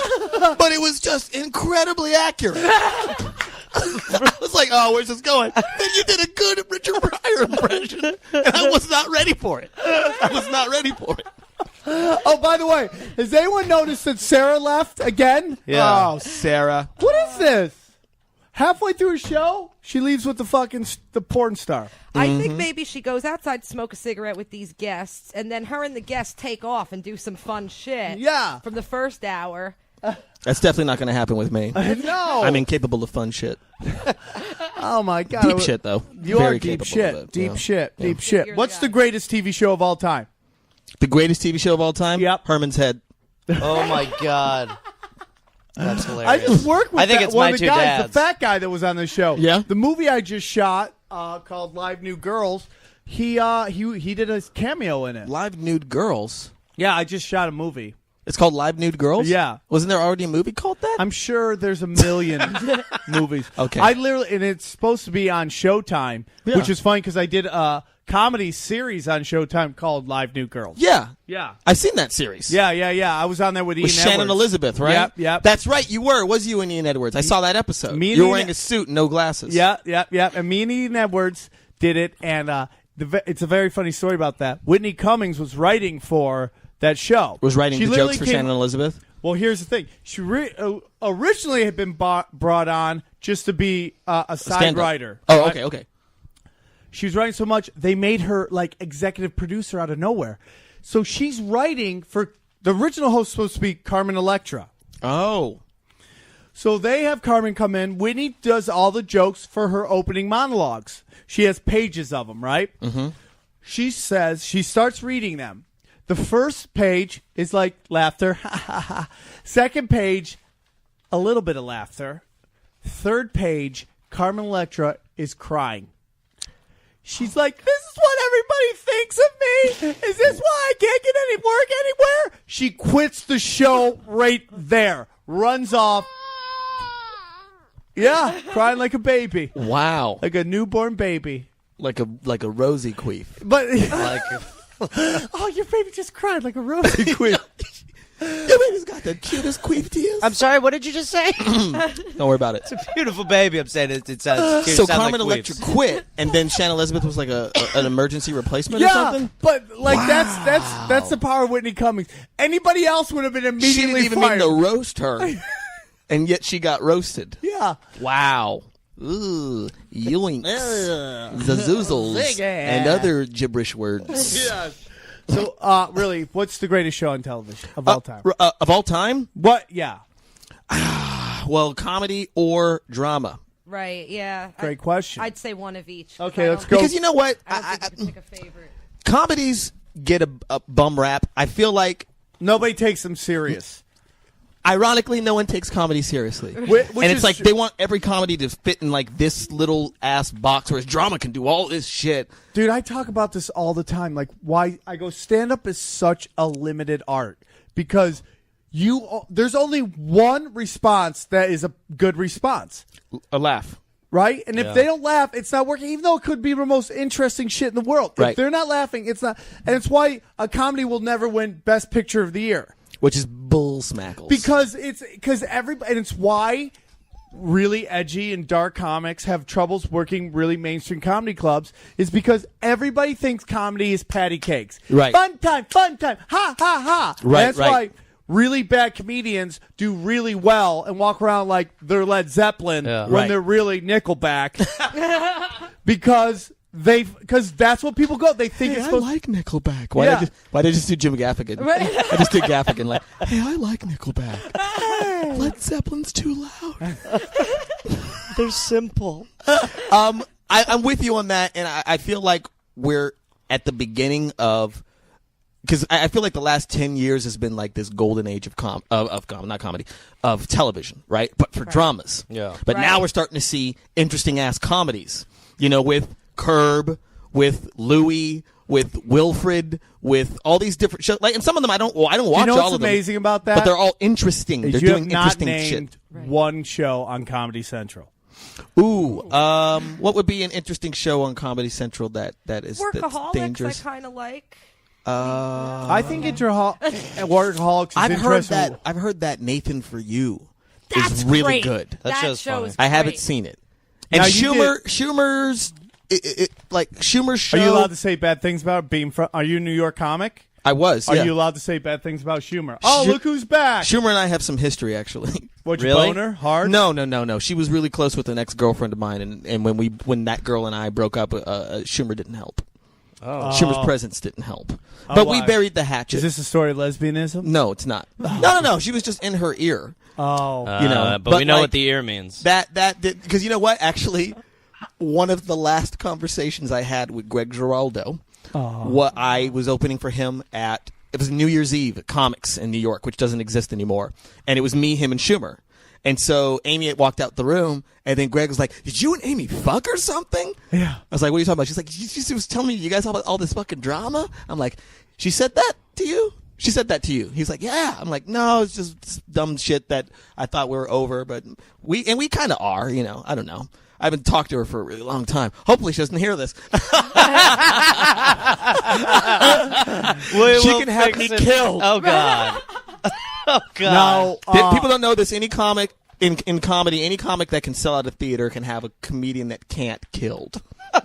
but it was just incredibly accurate. I was like, oh, where's this going? Then you did a good Richard Pryor impression, and I was not ready for it. Oh, by the way, has anyone noticed that Sarah left again? Yeah. Oh, Sarah. What is this? Halfway through a show, she leaves with the porn star. I think maybe she goes outside to smoke a cigarette with these guests, and then her and the guests take off and do some fun shit. Yeah. From the first hour. That's definitely not going to happen with me. No. I'm incapable of fun shit. Oh my god. Deep shit, though. You Very are deep capable shit. of it. Deep Yeah. shit. Deep shit. You're What's the the guy. greatest TV show of all time? The greatest TV show of all time? Yep. Herman's Head. Oh my god. That's I hilarious. just worked with I think that, it's one my of the two guys, dads. the fat guy that was on the show. Yeah? The movie I just shot called Live New Girls, he did a cameo in it. Live Nude Girls. Yeah, I just shot a movie. It's called Live Nude Girls? Yeah. Wasn't there already a movie called that? I'm sure there's a million movies. Okay. I literally, and it's supposed to be on Showtime, Yeah. which is funny because I did a comedy series on Showtime called Live New Girls. Yeah. Yeah. I've seen that series. Yeah. I was on there with Ian With Shannon Edwards. Elizabeth, right? Yep. That's right. You were. It was you and Ian Edwards. I saw that episode. Me and You were Ian- wearing a suit and no glasses. Yeah. And me and Ian Edwards did it, and it's a very funny story about that. Whitney Cummings was writing for that show. Was writing She the literally jokes for came- Shannon Elizabeth? Well, here's the thing. She originally had been brought on just to be a side Stand-up. writer. Oh, Right? okay. She was writing so much, they made her like executive producer out of nowhere. So she's writing for the original host was supposed to be Carmen Electra. Oh. So they have Carmen come in. Whitney does all the jokes for her opening monologues. She has pages of them, right? Mm-hmm. She starts reading them. The first page is like laughter. Second page, a little bit of laughter. Third page, Carmen Electra is crying. She's like, this is what everybody thinks of me. Is this why I can't get any work anywhere? She quits the show right there. Runs off. Yeah, crying like a baby. Wow. Like a newborn baby. Like a rosy queef. But Like, oh, your baby just cried like a rosy queef. Your baby's got the cutest queef tears. I'm sorry, what did you just say? Don't worry about it. Beautiful baby. I'm saying it sounds cute. So It sounds Carmen like Electra queefs. quit, and then Shannon Elizabeth was like an emergency replacement or Yeah, something? but like that's the power of Whitney Cummings. Anybody else would have been She immediately didn't even fired. mean to roast her, and yet she got roasted. Yeah. Wow. Ooh, yoinks, zazoozles, and other gibberish words. Yes. So, really, what's the greatest show on television of all time? Of all time? What? Yeah. Well, comedy or drama. Right, yeah. Great question. I'd say one of each. Okay, let's go. Because you know what? I don't think you can pick a favorite. Comedies get a bum rap. I feel like Nobody takes them serious. ironically, no one takes comedy seriously. Which and it's is like true. they want every comedy to fit in like this little ass box, whereas drama can do all this shit. Dude, I talk about this all the time. Like, why I go stand-up is such a limited art because there's only one response that is a good response, A laugh. right? And if they don't laugh, it's not working, even though it could be the most interesting shit in the world. Right. If they're not laughing, it's not. And it's why a comedy will never win Best Picture of the Year. Which is bull smackles. Because everybody, and it's why really edgy and dark comics have troubles working really mainstream comedy clubs is because everybody thinks comedy is patty cakes. Right. Fun time, ha, ha, ha. Right, And that's right. why really bad comedians do really well and walk around like they're Led Zeppelin when Right. they're really Nickelback. because that's what people go. They think it's I supposed like Nickelback. Why did I just do Jim Gaffigan? Right. I just did Gaffigan like, hey, I like Nickelback. Led Zeppelin's too loud. They're simple. I'm with you on that, and I feel like we're at the beginning of, because I feel like the last 10 years has been like this golden age of not comedy, of television, right? But for dramas. Yeah. But now we're starting to see interesting ass comedies, with Curb, with Louie, with Wilfred, with all these different shows. Like, and some of them I don't watch you know all what's of them. amazing about that? But they're all interesting. is They're you doing have not interesting named shit. one show on Comedy Central. Ooh, what would be an interesting show on Comedy Central that's Workaholics, dangerous? I kind of like. I think Workaholics is interesting. I've heard that Nathan For You That's is really great. good. That show's show funny. is I haven't great. seen it. And Now, you Schumer's Schumer's show. Are you allowed to say bad things about being from? Are you a New York comic? I was. Are Yeah. you allowed to say bad things about Schumer? Oh, look who's back! Schumer and I have some history, actually. What, you Really? boner? Hard? No. She was really close with an ex-girlfriend of mine, and when that girl and I broke up, Schumer didn't help. Oh. Schumer's presence didn't help. But we why? buried the hatchet. Is this a story of lesbianism? No, it's not. No. She was just in her ear. Oh, But we know like, what the ear means. That did, because you know what? Actually, one of the last conversations I had with Greg Giraldo, what I was opening for him it was New Year's Eve at Comics in New York, which doesn't exist anymore, and it was me, him, and Schumer. And so Amy had walked out the room, and then Greg was like, "Did you and Amy fuck or something?" Yeah. I was like, "What are you talking about?" She's like, "She was telling me you guys all about all this fucking drama." I'm like, "She said that to you?" She said that to you. He's like, "Yeah." I'm like, "No, it's just dumb shit that I thought we were over, but we kind of are, I don't know. I haven't talked to her for a really long time. Hopefully she doesn't hear this. She can have me killed." Oh, God. Oh, God. now People don't know this. Any comic in comedy, any comic that can sell out a theater can have a comedian that can't killed.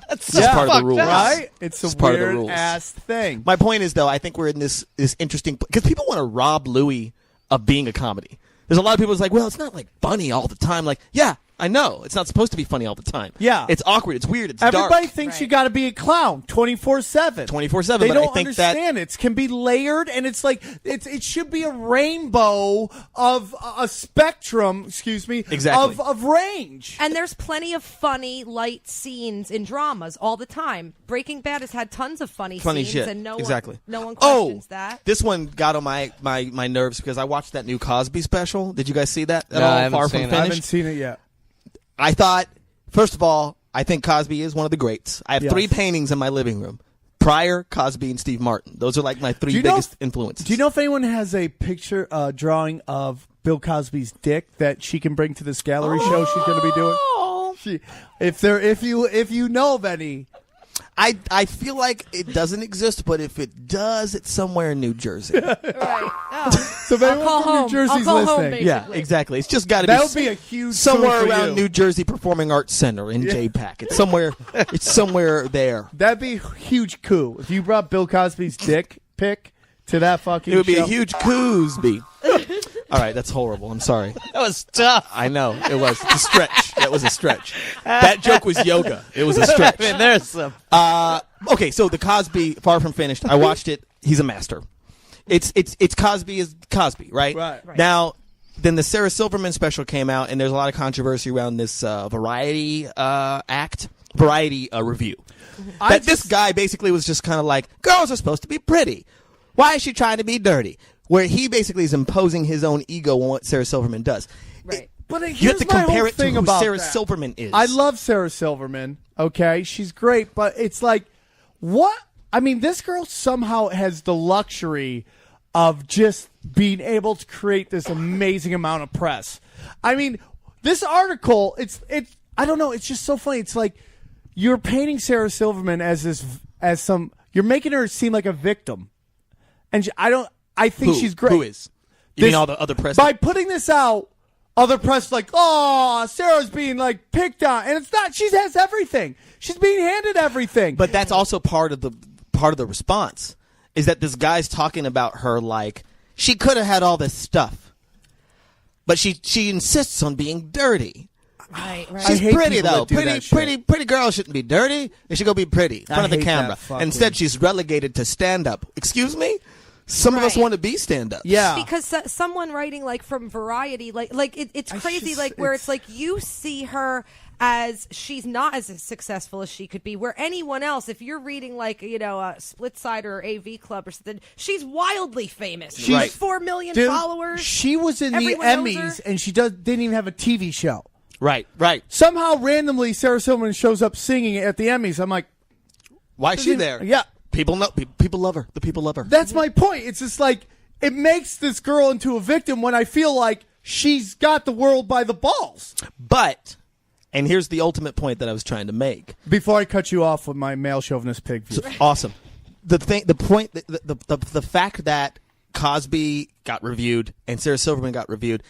That's part of the rules. right? It's a part of the weird rules. ass thing. My point is, though, I think we're in this interesting, because people want to rob Louis of being a comedy. There's a lot of people who's like, well, it's not like funny all the time. Like, yeah, I know. It's not supposed to be funny all the time. Yeah. It's awkward. It's weird. It's Everybody dark. thinks you got to be a clown 24/7. 24/7. They But don't I think that understand it can be layered, and it's like it should be a rainbow of a spectrum. Excuse me. Exactly. Of range. And there's plenty of funny, light scenes in dramas all the time. Breaking Bad has had tons of funny scenes, shit. and no Exactly. one questions that. This one got on my nerves because I watched that new Cosby special. Did you guys see that at No, all? I haven't Far seen from it. I finished. haven't seen it yet. I thought, first of all, I think Cosby is one of the greats. I have Yes. 3 paintings in my living room. Pryor, Cosby, and Steve Martin. Those are like my 3 biggest influences. Do you know if anyone has a picture drawing of Bill Cosby's dick that she can bring to this gallery show she's going to be doing? If you know of any. I feel like it doesn't exist, but if it does, it's somewhere in New Jersey. Right. Oh. So if anyone call from home. New Jersey's I'll call home, listening. baby. Yeah, Basically. exactly. It's just got to be. That would be a huge somewhere coup for around you. New Jersey Performing Arts Center in JPAC. It's somewhere. It's somewhere there. That'd be a huge coup. If you brought Bill Cosby's dick pic to that fucking It would be show. a huge Cosby. All right, that's horrible. I'm sorry. That was tough. I know it was. It's a stretch. That was a stretch. That joke was yoga. It was a stretch. I mean, there's some. Okay, so the Cosby, far from finished. I watched it. He's a master. It's Cosby is Cosby, right? Right. Right. Now, then the Sarah Silverman special came out, and there's a lot of controversy around this Variety review. That this guy basically was just kind of like, girls are supposed to be pretty. Why is she trying to be dirty? Where he basically is imposing his own ego on what Sarah Silverman does. Right. But You have to compare it to thing who about Sarah that. Silverman is. I love Sarah Silverman. Okay, she's great, but it's like, what? I mean, this girl somehow has the luxury of just being able to create this amazing amount of press. I mean, this article, it's I don't know, it's just so funny. It's like you're painting Sarah Silverman you're making her seem like a victim, and I think she's great. Who is? You mean all the other press? By putting this out, other press like, oh, Sarah's being like picked on, and it's not. She has everything. She's being handed everything. But that's also part of the response is that this guy's talking about her like she could have had all this stuff, but she insists on being dirty. Right. She's pretty people though. that do that Pretty girls shouldn't be dirty. They should go be pretty in front of the hate camera. that fucking- Instead, she's relegated to stand up. Excuse me. Some of us Right. want to be stand up. Yeah. Because someone writing like from Variety, it's crazy, where it's like you see her as she's not as successful as she could be. Where anyone else, if you're reading like a Split Side or AV Club or something, she's wildly famous. She's Right. 4 million Dude, followers. She was in Everyone the knows Emmys, her. and she didn't even have a TV show. Right. Somehow, randomly, Sarah Silverman shows up singing at the Emmys. I'm like, Why is she there? Yeah. People know. People love her. The people love her. That's my point. It's just like, it makes this girl into a victim when I feel like she's got the world by the balls. But, and here's the ultimate point that I was trying to make. Before I cut you off with my male chauvinist pig view. Awesome. The fact that Cosby got reviewed and Sarah Silverman got reviewed.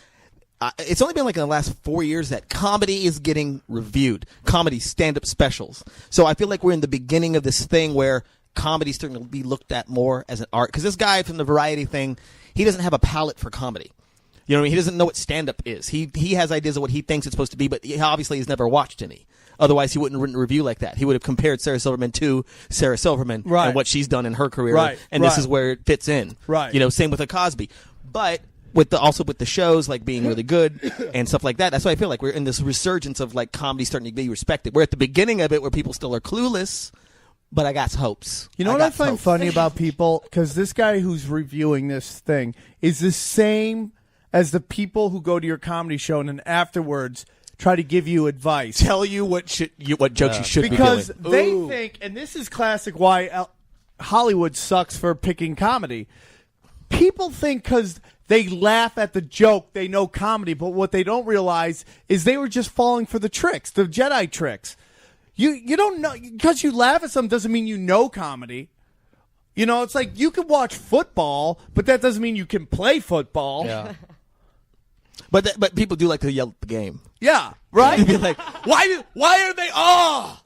It's only been like in the last 4 years that comedy is getting reviewed. Comedy stand-up specials. So I feel like we're in the beginning of this thing where comedy's starting to be looked at more as an art. Because this guy from the Variety thing, he doesn't have a palate for comedy. You know what I mean? He doesn't know what stand-up is. He has ideas of what he thinks it's supposed to be, but he obviously has never watched any. Otherwise, he wouldn't have written a review like that. He would have compared Sarah Silverman to Sarah Silverman Right. and what she's done in her career. Right. And this Right. is where it fits in. Right. You know, same with a Cosby. But also with the shows like being really good and stuff like that. That's why I feel like we're in this resurgence of like comedy starting to be respected. We're at the beginning of it where people still are clueless, but I got hopes. You know what I find funny about people? Because this guy who's reviewing this thing is the same as the people who go to your comedy show and then afterwards try to give you advice. Tell you what jokes you should because be doing. they think, and this is classic why Hollywood sucks for picking comedy. People think because they laugh at the joke, they know comedy, but what they don't realize is they were just falling for the tricks, the Jedi tricks. You don't know, because you laugh at something doesn't mean you know comedy. You know, it's like you can watch football, but that doesn't mean you can play football. Yeah. But people do like to yell at the game. Yeah, right? Be like, why are they? Oh,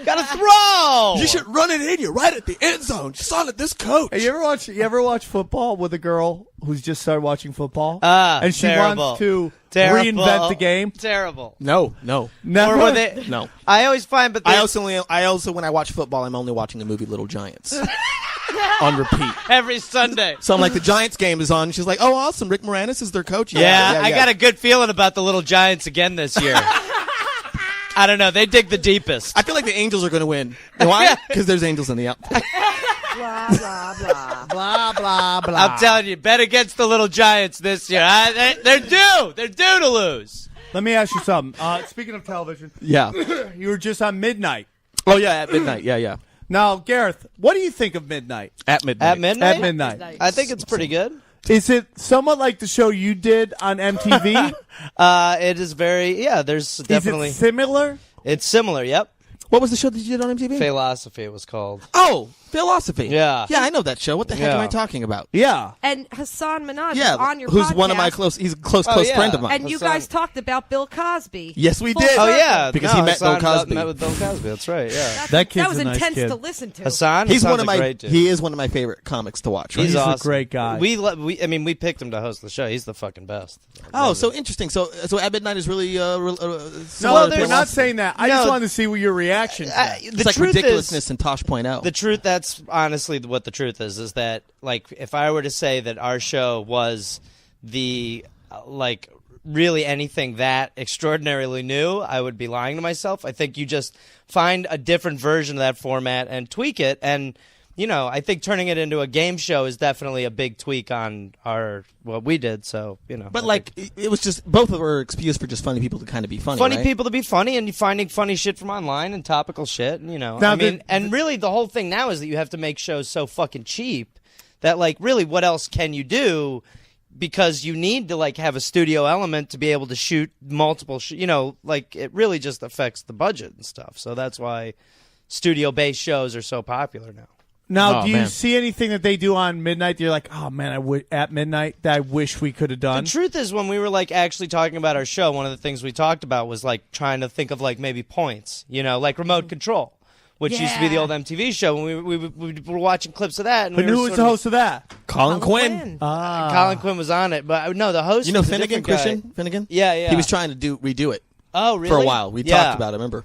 Gotta throw! you should run it in. You're right at the end zone. Just on at this coach. Hey, you ever watch football with a girl who's just started watching football? And she terrible. wants to Terrible. reinvent the game? Terrible. No. Never. Or were they? No. I always find, but I also when I watch football, I'm only watching the movie Little Giants on repeat. every Sunday. So I'm like, the Giants game is on. She's like, oh, awesome. Rick Moranis is their coach. Yeah, I got a good feeling about the Little Giants again this year. I don't know. They dig the deepest. I feel like the Angels are going to win. Why? Because there's angels in the outfield. Blah blah blah. Blah, blah, blah. I'm telling you, bet against the Little Giants this year. They're due. They're due to lose. Let me ask you something. Speaking of television, Yeah. you were just on Midnight. Oh, yeah, at midnight. Yeah. Now, Gareth, what do you think of Midnight? At midnight. At midnight? At Midnight. I think it's pretty good. Is it somewhat like the show you did on MTV? It is very, there's definitely. Is it similar? It's similar, yep. What was the show that you did on MTV? Philosophy it was called. Oh, Philosophy. Yeah. Yeah, I know that show. What the heck Yeah. am I talking about? Yeah. And Hassan Minaj Yeah, is on your who's podcast. one of my he's a close yeah. friend of mine. And you Hassan. guys talked about Bill Cosby. Yes, we Full did. Oh, circle. yeah. Because he met Bill Cosby. Met with Bill Cosby, that's right, yeah. That kid's That was a nice intense kid. to listen to. Hassan? He's Hassan's one of a my great dude. he is one of my favorite comics to watch. Right? He's a awesome. great guy. We picked him to host the show. He's the fucking best. Oh, so interesting. So at midnight is really No, similar to we're not Philosophy. saying that. I No. just wanted to see what your reaction to that. It's like truth ridiculousness is, and Tosh.0. the truth, that's honestly what the truth is that, like, if I were to say that our show was the like really anything that extraordinarily new, I would be lying to myself. I think you just find a different version of that format and tweak it. And, you know, I think turning it into a game show is definitely a big tweak on what we did. So, you know. But, like, it was just, both were excuse for just funny people to kind of be funny, Funny right? people to be funny, and finding funny shit from online and topical shit, and, you know. Now, I mean, and really the whole thing now is that you have to make shows so fucking cheap that, like, really what else can you do? Because you need to, like, have a studio element to be able to shoot multiple, you know, like, it really just affects the budget and stuff. So that's why studio-based shows are so popular now. Now, Oh, do you man. see anything that they do on midnight that you're like, oh, man, at midnight that I wish we could have done? The truth is, when we were, like, actually talking about our show, one of the things we talked about was, like, trying to think of, like, maybe points, you know, like Remote Control, which used to be the old MTV show, and we were watching clips of that. And But we were who was sort the of- host of that? Colin Quinn. Colin Quinn was on it, but no, the host. You know was a Finnegan, different guy. Christian Finnegan? Yeah, yeah. He was trying to redo it Oh, really? for a while. We talked about it, remember?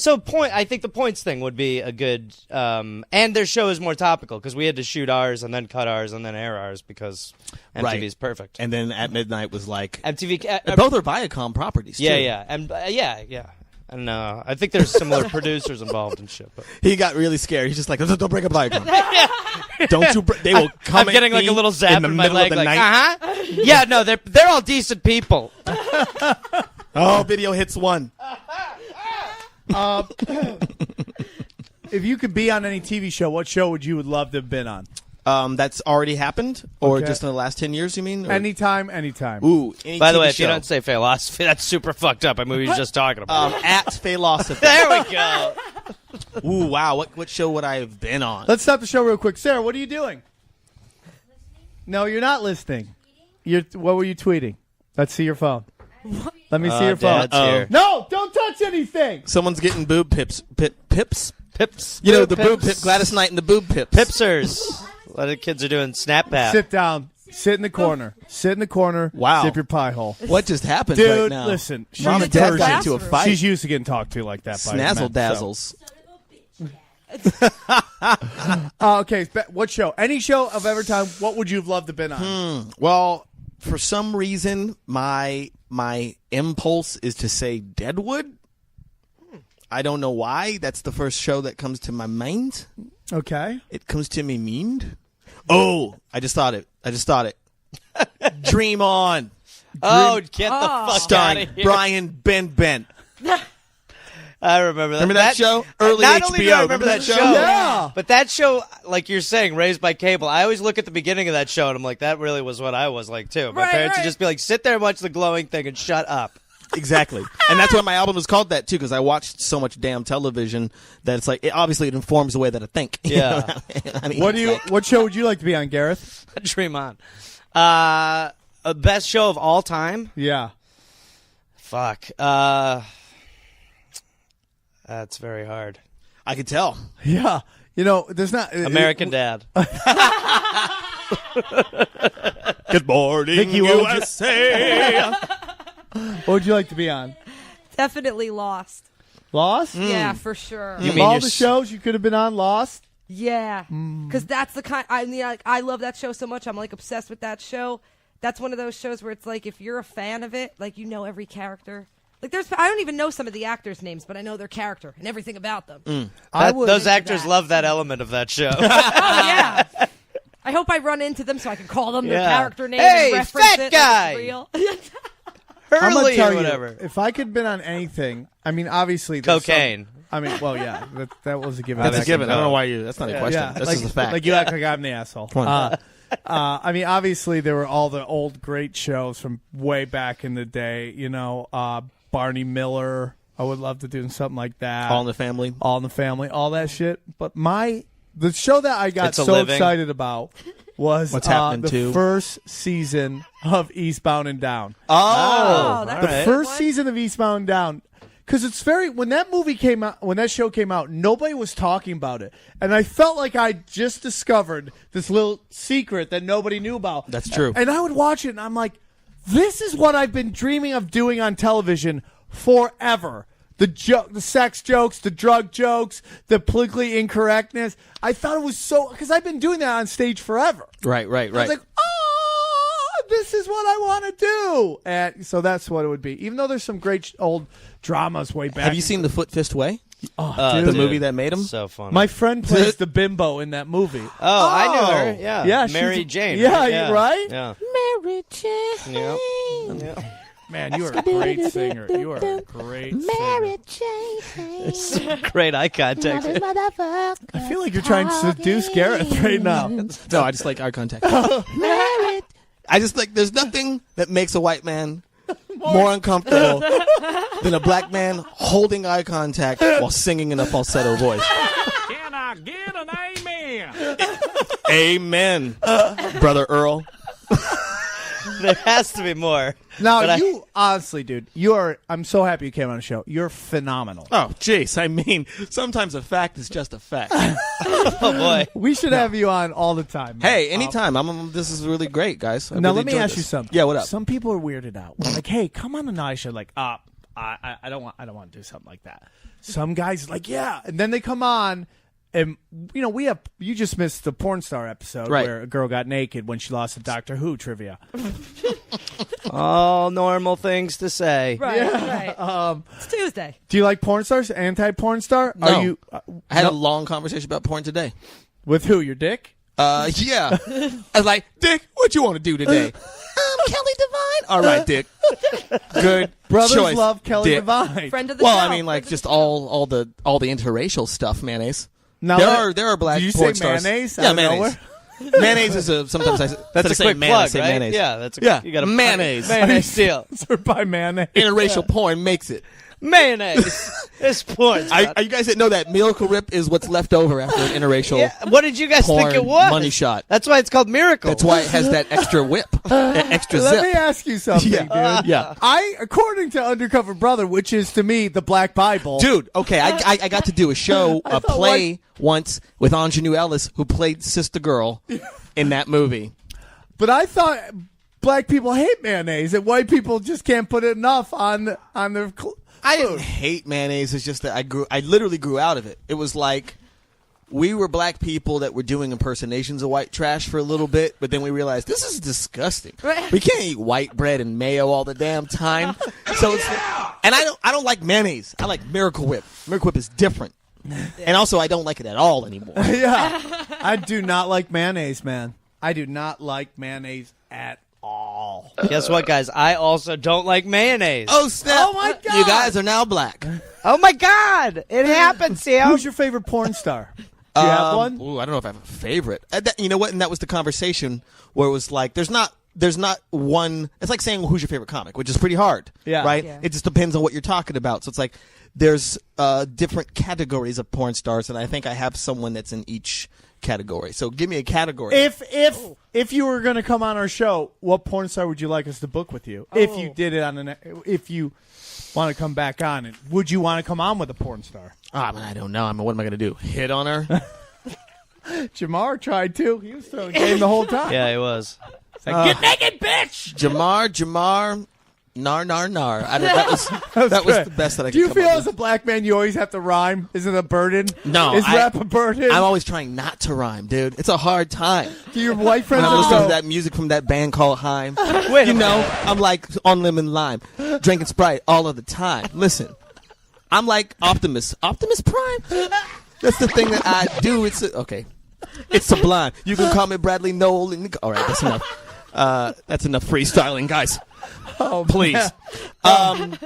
So I think the points thing would be a good, and their show is more topical because we had to shoot ours and then cut ours and then air ours because MTV is perfect. And then At Midnight was like... MTV, both are Viacom properties, too. yeah, and yeah. And I think there's similar producers involved and shit. But. He got really scared. He's just like, don't break up Viacom. Don't you... They will come I'm getting at like me a little zap in the my middle leg, of the like, night. Yeah, no, they're all decent people. Oh, video hits one. If you could be on any TV show, what show would you would love to have been on? That's already happened? Or Okay. just in the last 10 years, you mean? Or- Anytime. Ooh, any By the TV way, if show. you don't say philosophy, that's super fucked up. I mean, we were just talking about it. At Failosophy. There we go. Ooh, wow. What show would I have been on? Let's stop the show real quick. Sarah, what are you doing? No, you're not listening. What were you tweeting? Let's see your phone. Let me see your phone. Dad's here. No, don't touch anything. Someone's getting boob pips. Pips? Pips. You know, the boob pip. Gladys Knight and the boob pips. Pipsers. A lot of kids are doing Snapchat. Sit down. Sit in the corner. Sit in the corner. Wow. Sip your pie hole. What just happened Dude, right now? listen. Mom she's and Dad Persian. got into a fight. She's used to getting talked to like that. By Snazzle men, dazzles. Okay, what show? Any show of every time, what would you have loved to have been on? Well, for some reason, my impulse is to say Deadwood. I don't know why. That's the first show that comes to my mind. Okay. It comes to me mind. Oh, I just thought it. Dream On. Oh, get the fuck out Starring of here. Brian Ben. I remember that. Remember that show? Early Not HBO. only do I remember that show, Yeah. but that show, like you're saying, Raised by Cable, I always look at the beginning of that show and I'm like, that really was what I was like, too. My Right, parents would right. just be like, sit there and watch the glowing thing and shut up. Exactly. And that's why my album was called that, too, because I watched so much damn television that it's like, obviously it informs the way that I think. You Yeah. know? I mean, What show would you like to be on, Gareth? Dream on. Best show of all time? Yeah. Fuck. That's very hard. I could tell. Yeah. You know, there's not American Dad. Good morning, Vicky, what would you- USA. What would you like to be on? Definitely Lost. Lost? Yeah, for sure. You Of mean all you're the shows you could have been on, Lost? Yeah, because that's the kind. I mean, like, I love that show so much. I'm like obsessed with that show. That's one of those shows where it's like if you're a fan of it, like you know every character. Like I don't even know some of the actors' names, but I know their character and everything about them. Those into actors that. love that element of that show. Oh yeah. I hope I run into them so I can call them their Yeah. character name Hey, and reference fat it like guy! it's real. I'm gonna Hurley tell or whatever. you, if I could have been on anything, I mean, obviously, there's Cocaine. I mean, well, yeah, that was a given. That's a That given. can I don't know go. why you. That's not a question. Yeah, That's like, just a fact. Like you act like I'm the asshole. on. I mean, obviously, there were all the old great shows from way back in the day. You know, Barney Miller. I would love to do something like that. All in the Family. All in the Family, all that shit. But the show that I got It's a so Living. excited about was What's Happening the To? first season of Eastbound and Down. Oh, that's The a good first one. season of Eastbound and Down, because it's when that movie came out, when that show came out, nobody was talking about it, and I felt like I just discovered this little secret that nobody knew about. That's true. And I would watch it, and I'm like, this is what I've been dreaming of doing on television forever. The sex jokes, the drug jokes, the politically incorrectness. I thought it was so, because I've been doing that on stage forever. Right. I was like, oh, this is what I want to do. And so that's what it would be. Even though there's some great old dramas way back. Have you seen The Foot Fist Way? Oh, The dude. movie that made him? So funny. My friend plays the bimbo in that movie. Oh, I knew her. Yeah. Yeah, Mary she's- Jane. yeah, right? right? Yeah. Mary Jane. Yeah. Man, you are a great singer. You are a great singer. Jane. Great eye contact. I feel like you're trying to seduce Gareth right now. No, I just like eye contact. I just like, there's nothing that makes a white man more uncomfortable than a black man holding eye contact while singing in a falsetto voice. Can I get an amen? Amen, Brother Earl. There has to be more. Now, But you honestly, dude, I'm so happy you came on the show. You're phenomenal. Oh, jeez. I mean, sometimes a fact is just a fact. Oh, boy. We should have you on all the time. man. Hey, anytime. This is really great, guys. I Now, really let me enjoyed ask you this. something. Yeah, what up? Some people are weirded out. We're like, hey, come on the night show. Like, I don't want to do something like that. Some guys are like, yeah, and then they come on, and you just missed the porn star episode Right. where a girl got naked when she lost a Doctor Who trivia. All normal things to say. Right. It's Tuesday. Do you like porn stars? Anti-porn star? No. Are you I had a long conversation about porn today. with who? Your dick? Yeah. I was like, Dick, what you want to do today? Kelly Divine. All right, Dick. Good Brothers choice, love Kelly Dick. Divine. Friend of the Well, show. I mean, like just all the interracial stuff. Mayonnaise. Now, There are black Did you porn say stars. mayonnaise? Yeah, out of mayonnaise. nowhere? Mayonnaise is sometimes That's instead a of saying quick man, I plug, say right? mayonnaise. Yeah, that's Yeah, you got mayonnaise. Mayonnaise deal. Sponsored by mayonnaise. Interracial porn makes it. Mayonnaise. It's porn. Are you guys that know that Miracle Whip is what's left over after an interracial Yeah, what did you guys porn think it was? money shot? That's why it's called Miracle. That's why it has that extra whip, that extra Let zip. me ask you something, Yeah. dude. Yeah. According to Undercover Brother, which is to me the Black Bible. Dude, okay, I got to do a show, a play once with Ingenue Ellis, who played Sister Girl in that movie. But I thought black people hate mayonnaise and white people just can't put enough on their I didn't hate mayonnaise. It's just that I literally grew out of it. It was like we were black people that were doing impersonations of white trash for a little bit, but then we realized this is disgusting. We can't eat white bread and mayo all the damn time. So it's, and I don't like mayonnaise. I like Miracle Whip. Miracle Whip is different. And also I don't like it at all anymore. Yeah. I do not like mayonnaise, man. I do not like mayonnaise at all. Guess what, guys? I also don't like mayonnaise. Oh snap. Oh, my God. You guys are now black. Oh my God! It happened, Sam. Who's your favorite porn star? Do you have one? Ooh, I don't know if I have a favorite. You know what? And that was the conversation where it was like, there's not one. It's like saying who's your favorite comic, which is pretty hard. Yeah. Right. Yeah. It just depends on what you're talking about. So it's like there's different categories of porn stars, and I think I have someone that's in each category. So give me a category. If you were going to come on our show, what porn star would you like us to book with you? If you did it if you want to come back on, and would you want to come on with a porn star? I don't know. I mean, what am I going to do? Hit on her? Jamar tried to. He was throwing game the whole time. Yeah, it was. It's like, get naked, bitch. Jamar. Nar. That was the best that I could Do you come feel up as with. a black man you always have to rhyme? Is it a burden? No, Is rap a burden? I'm always trying not to rhyme, dude. It's a hard time. Do your white friends When I'm listening to go, that music from that band called Haim, I'm like on lemon lime, drinking Sprite all of the time. Listen, I'm like Optimus Prime. That's the thing that I do. Okay. It's sublime. You can call me Bradley Noel. All right, that's enough. That's enough freestyling, guys. oh, Please. man.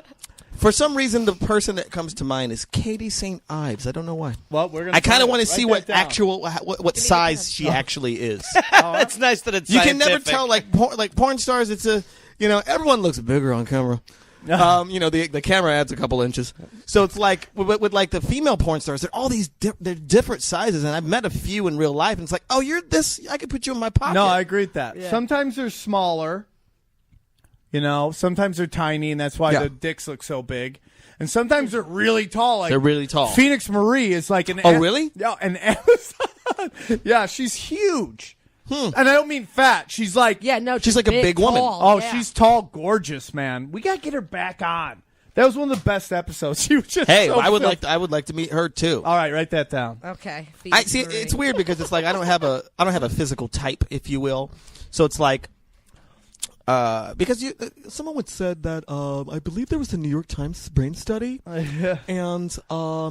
For some reason, the person that comes to mind is Katie St. Ives. I don't know why. Well, we're gonna I kind try of it. want to Write see that what down. size she actually is. It's nice that it's You can never scientific. tell, like porn stars. It's everyone looks bigger on camera. The camera adds a couple inches, so it's like with like the female porn stars. They're all these they're different sizes, and I've met a few in real life, and it's like, oh, you're this. I could put you in my pocket. No, I agree with that. Yeah. Sometimes they're smaller. Sometimes they're tiny, and that's why the dicks look so big. And sometimes they're really tall. Like They're really tall. Phoenix Marie is like an. Oh, really? Yeah, an Amazon. Yeah, she's huge. And I don't mean fat. She's like. Yeah, no, She's like a big woman. tall, Oh, yeah. she's tall, gorgeous, man. We gotta get her back on. That was one of the best episodes. She was just. Hey, so I would filthy. like to meet her too. All right, write that down. Okay. I see. It's weird because it's like I don't have a physical type, if you will. So it's like Because someone would said that I believe there was a New York Times brain study, and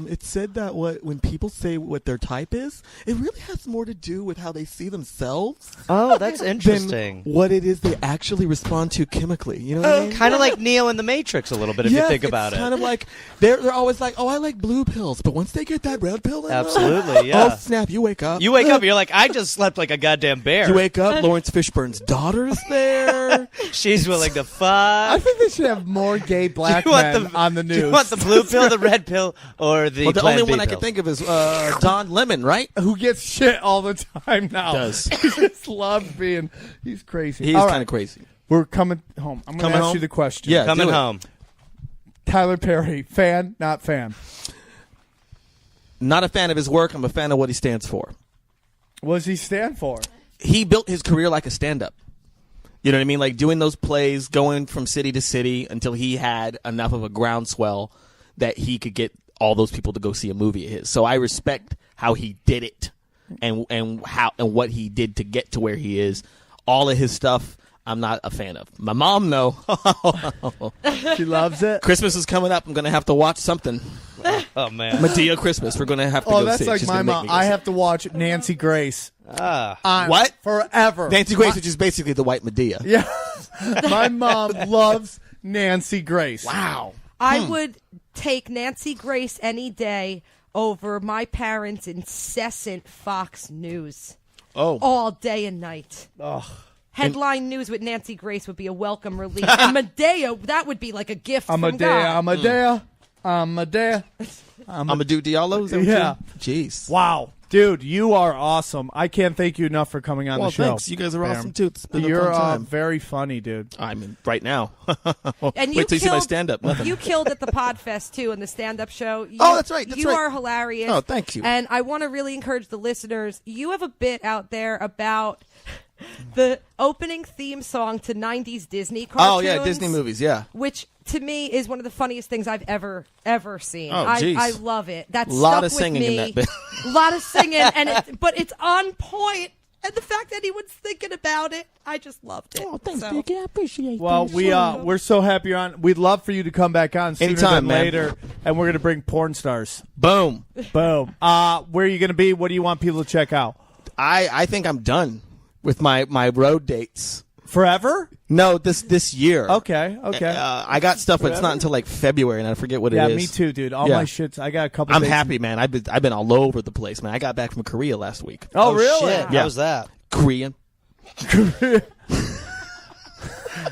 it said that when people say what their type is, it really has more to do with how they see themselves. Oh, that's interesting. Than what it is they actually respond to chemically. You know what I mean? Kind of like Neo in the Matrix a little bit, if you think about it. It's kind of like they're always like, oh, I like blue pills, but once they get that red pill, in absolutely, yeah. Oh snap! You wake up. You're like, I just slept like a goddamn bear. You wake up. Lawrence Fishburne's daughter's there. She's willing to fuck. I think they should have more gay black men on the news. Do you want the blue pill, the red pill, or the Well, the Plan only B one I pill? can think of is Don Lemon, right? Who gets shit all the time now. Does. He just loves being... He's crazy. He's All kind of crazy. We're coming home. I'm going to Coming ask home? you the question. Yeah, Coming do it. home. Tyler Perry, fan, not fan? Not a fan of his work. I'm a fan of what he stands for. What does he stand for? He built his career like a stand-up. You know what I mean? Like doing those plays, going from city to city until he had enough of a groundswell that he could get all those people to go see a movie of his. So I respect how he did it and what he did to get to where he is. All of his stuff, I'm not a fan of. My mom, though. She loves it. Christmas is coming up. I'm going to have to watch something. Oh, man. Medea Christmas. We're going to have to go see it. That's like She's my gonna make mom. me go I see have to watch Nancy Grace. On What? Forever. Nancy Grace, which is basically the white Medea. Yeah. My mom loves Nancy Grace. Wow. I would take Nancy Grace any day over my parents' incessant Fox News. Oh. All day and night. Ugh. Headline news with Nancy Grace would be a welcome relief. And Medea, that would be like a gift from God. Amadea. Amadou Diallo? Is that what Yeah. Jeez. Wow. Dude, you are awesome. I can't thank you enough for coming on Well, the show. thanks. You guys are Baron. awesome, too. It's been You're a fun time. very funny, dude. I mean, right now. And Wait till you see my stand-up. You killed at the Podfest, too, in the stand-up show. Oh, that's right, that's you right. are hilarious. Oh, thank you. And I want to really encourage the listeners. You have a bit out there about the opening theme song to 90s Disney cartoons. Oh, yeah, Disney movies, yeah. Which, to me, is one of the funniest things I've ever seen. Oh, jeez. I love it. That's Lot stuck of with singing me. in that bit. A lot of singing, but it's on point. And the fact that anyone's thinking about it, I just loved it. Oh, thanks, So- Vicky. I appreciate Well, that. we're so happy you're on. We'd love for you to come back on sooner Anytime, than man. later, and we're going to bring porn stars. Boom. Boom. Where are you going to be? What do you want people to check out? I think I'm done with my road dates. Forever? No, this year. Okay. I got stuff, but it's not until like February, and I forget what Yeah, it is. me too, dude. All Yeah. my shits. I got a couple. I'm dates happy, man. I've been all over the place, man. I got back from Korea last week. Oh, really? Shit. Yeah. How was that? Korean.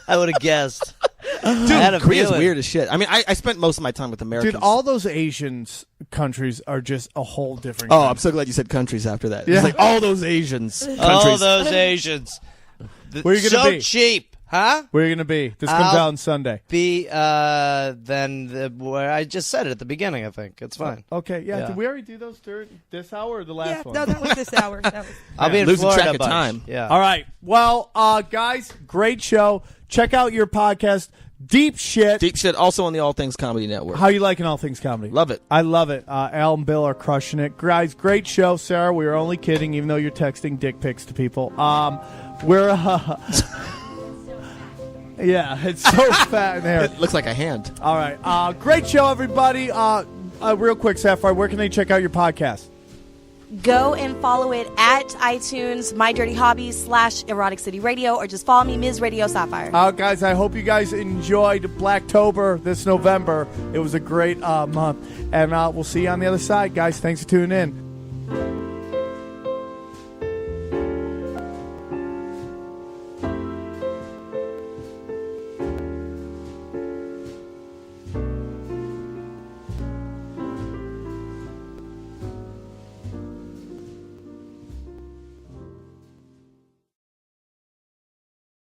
I would have guessed. Dude, I had a Korea's feeling. weird as shit. I mean, I spent most of my time with Americans. Dude, all those Asian countries are just a whole different. Oh, I'm so glad you said countries after that. Yeah. It's like all those Asians. All Countries. those Asians. Where you gonna so be? cheap, huh? Where are you going to be? This comes I'll out on Sunday. Be where I just said it at the beginning. I think it's fine. Okay, yeah. Yeah. Did we already do those during this hour or the last Yeah, one? no, that was this hour. That was... I'll be in Losing Florida track a of bunch. time. Yeah. All right. Well, guys, great show. Check out your podcast, Deep Shit. Deep shit. Also on the All Things Comedy Network. How you liking All Things Comedy? Love it. I love it. Al and Bill are crushing it. Guys, great show, Sarah. We were only kidding, even though you're texting dick pics to people. We're yeah, it's so fat in there. It looks like a hand. All right. Great show, everybody. Real quick, Sapphire, where can they check out your podcast? Go and follow it at iTunes, My Dirty Hobbies / Erotic City Radio, or just follow me, Ms. Radio Sapphire. Guys, I hope you guys enjoyed Blacktober this November. It was a great month. And we'll see you on the other side, guys. Thanks for tuning in.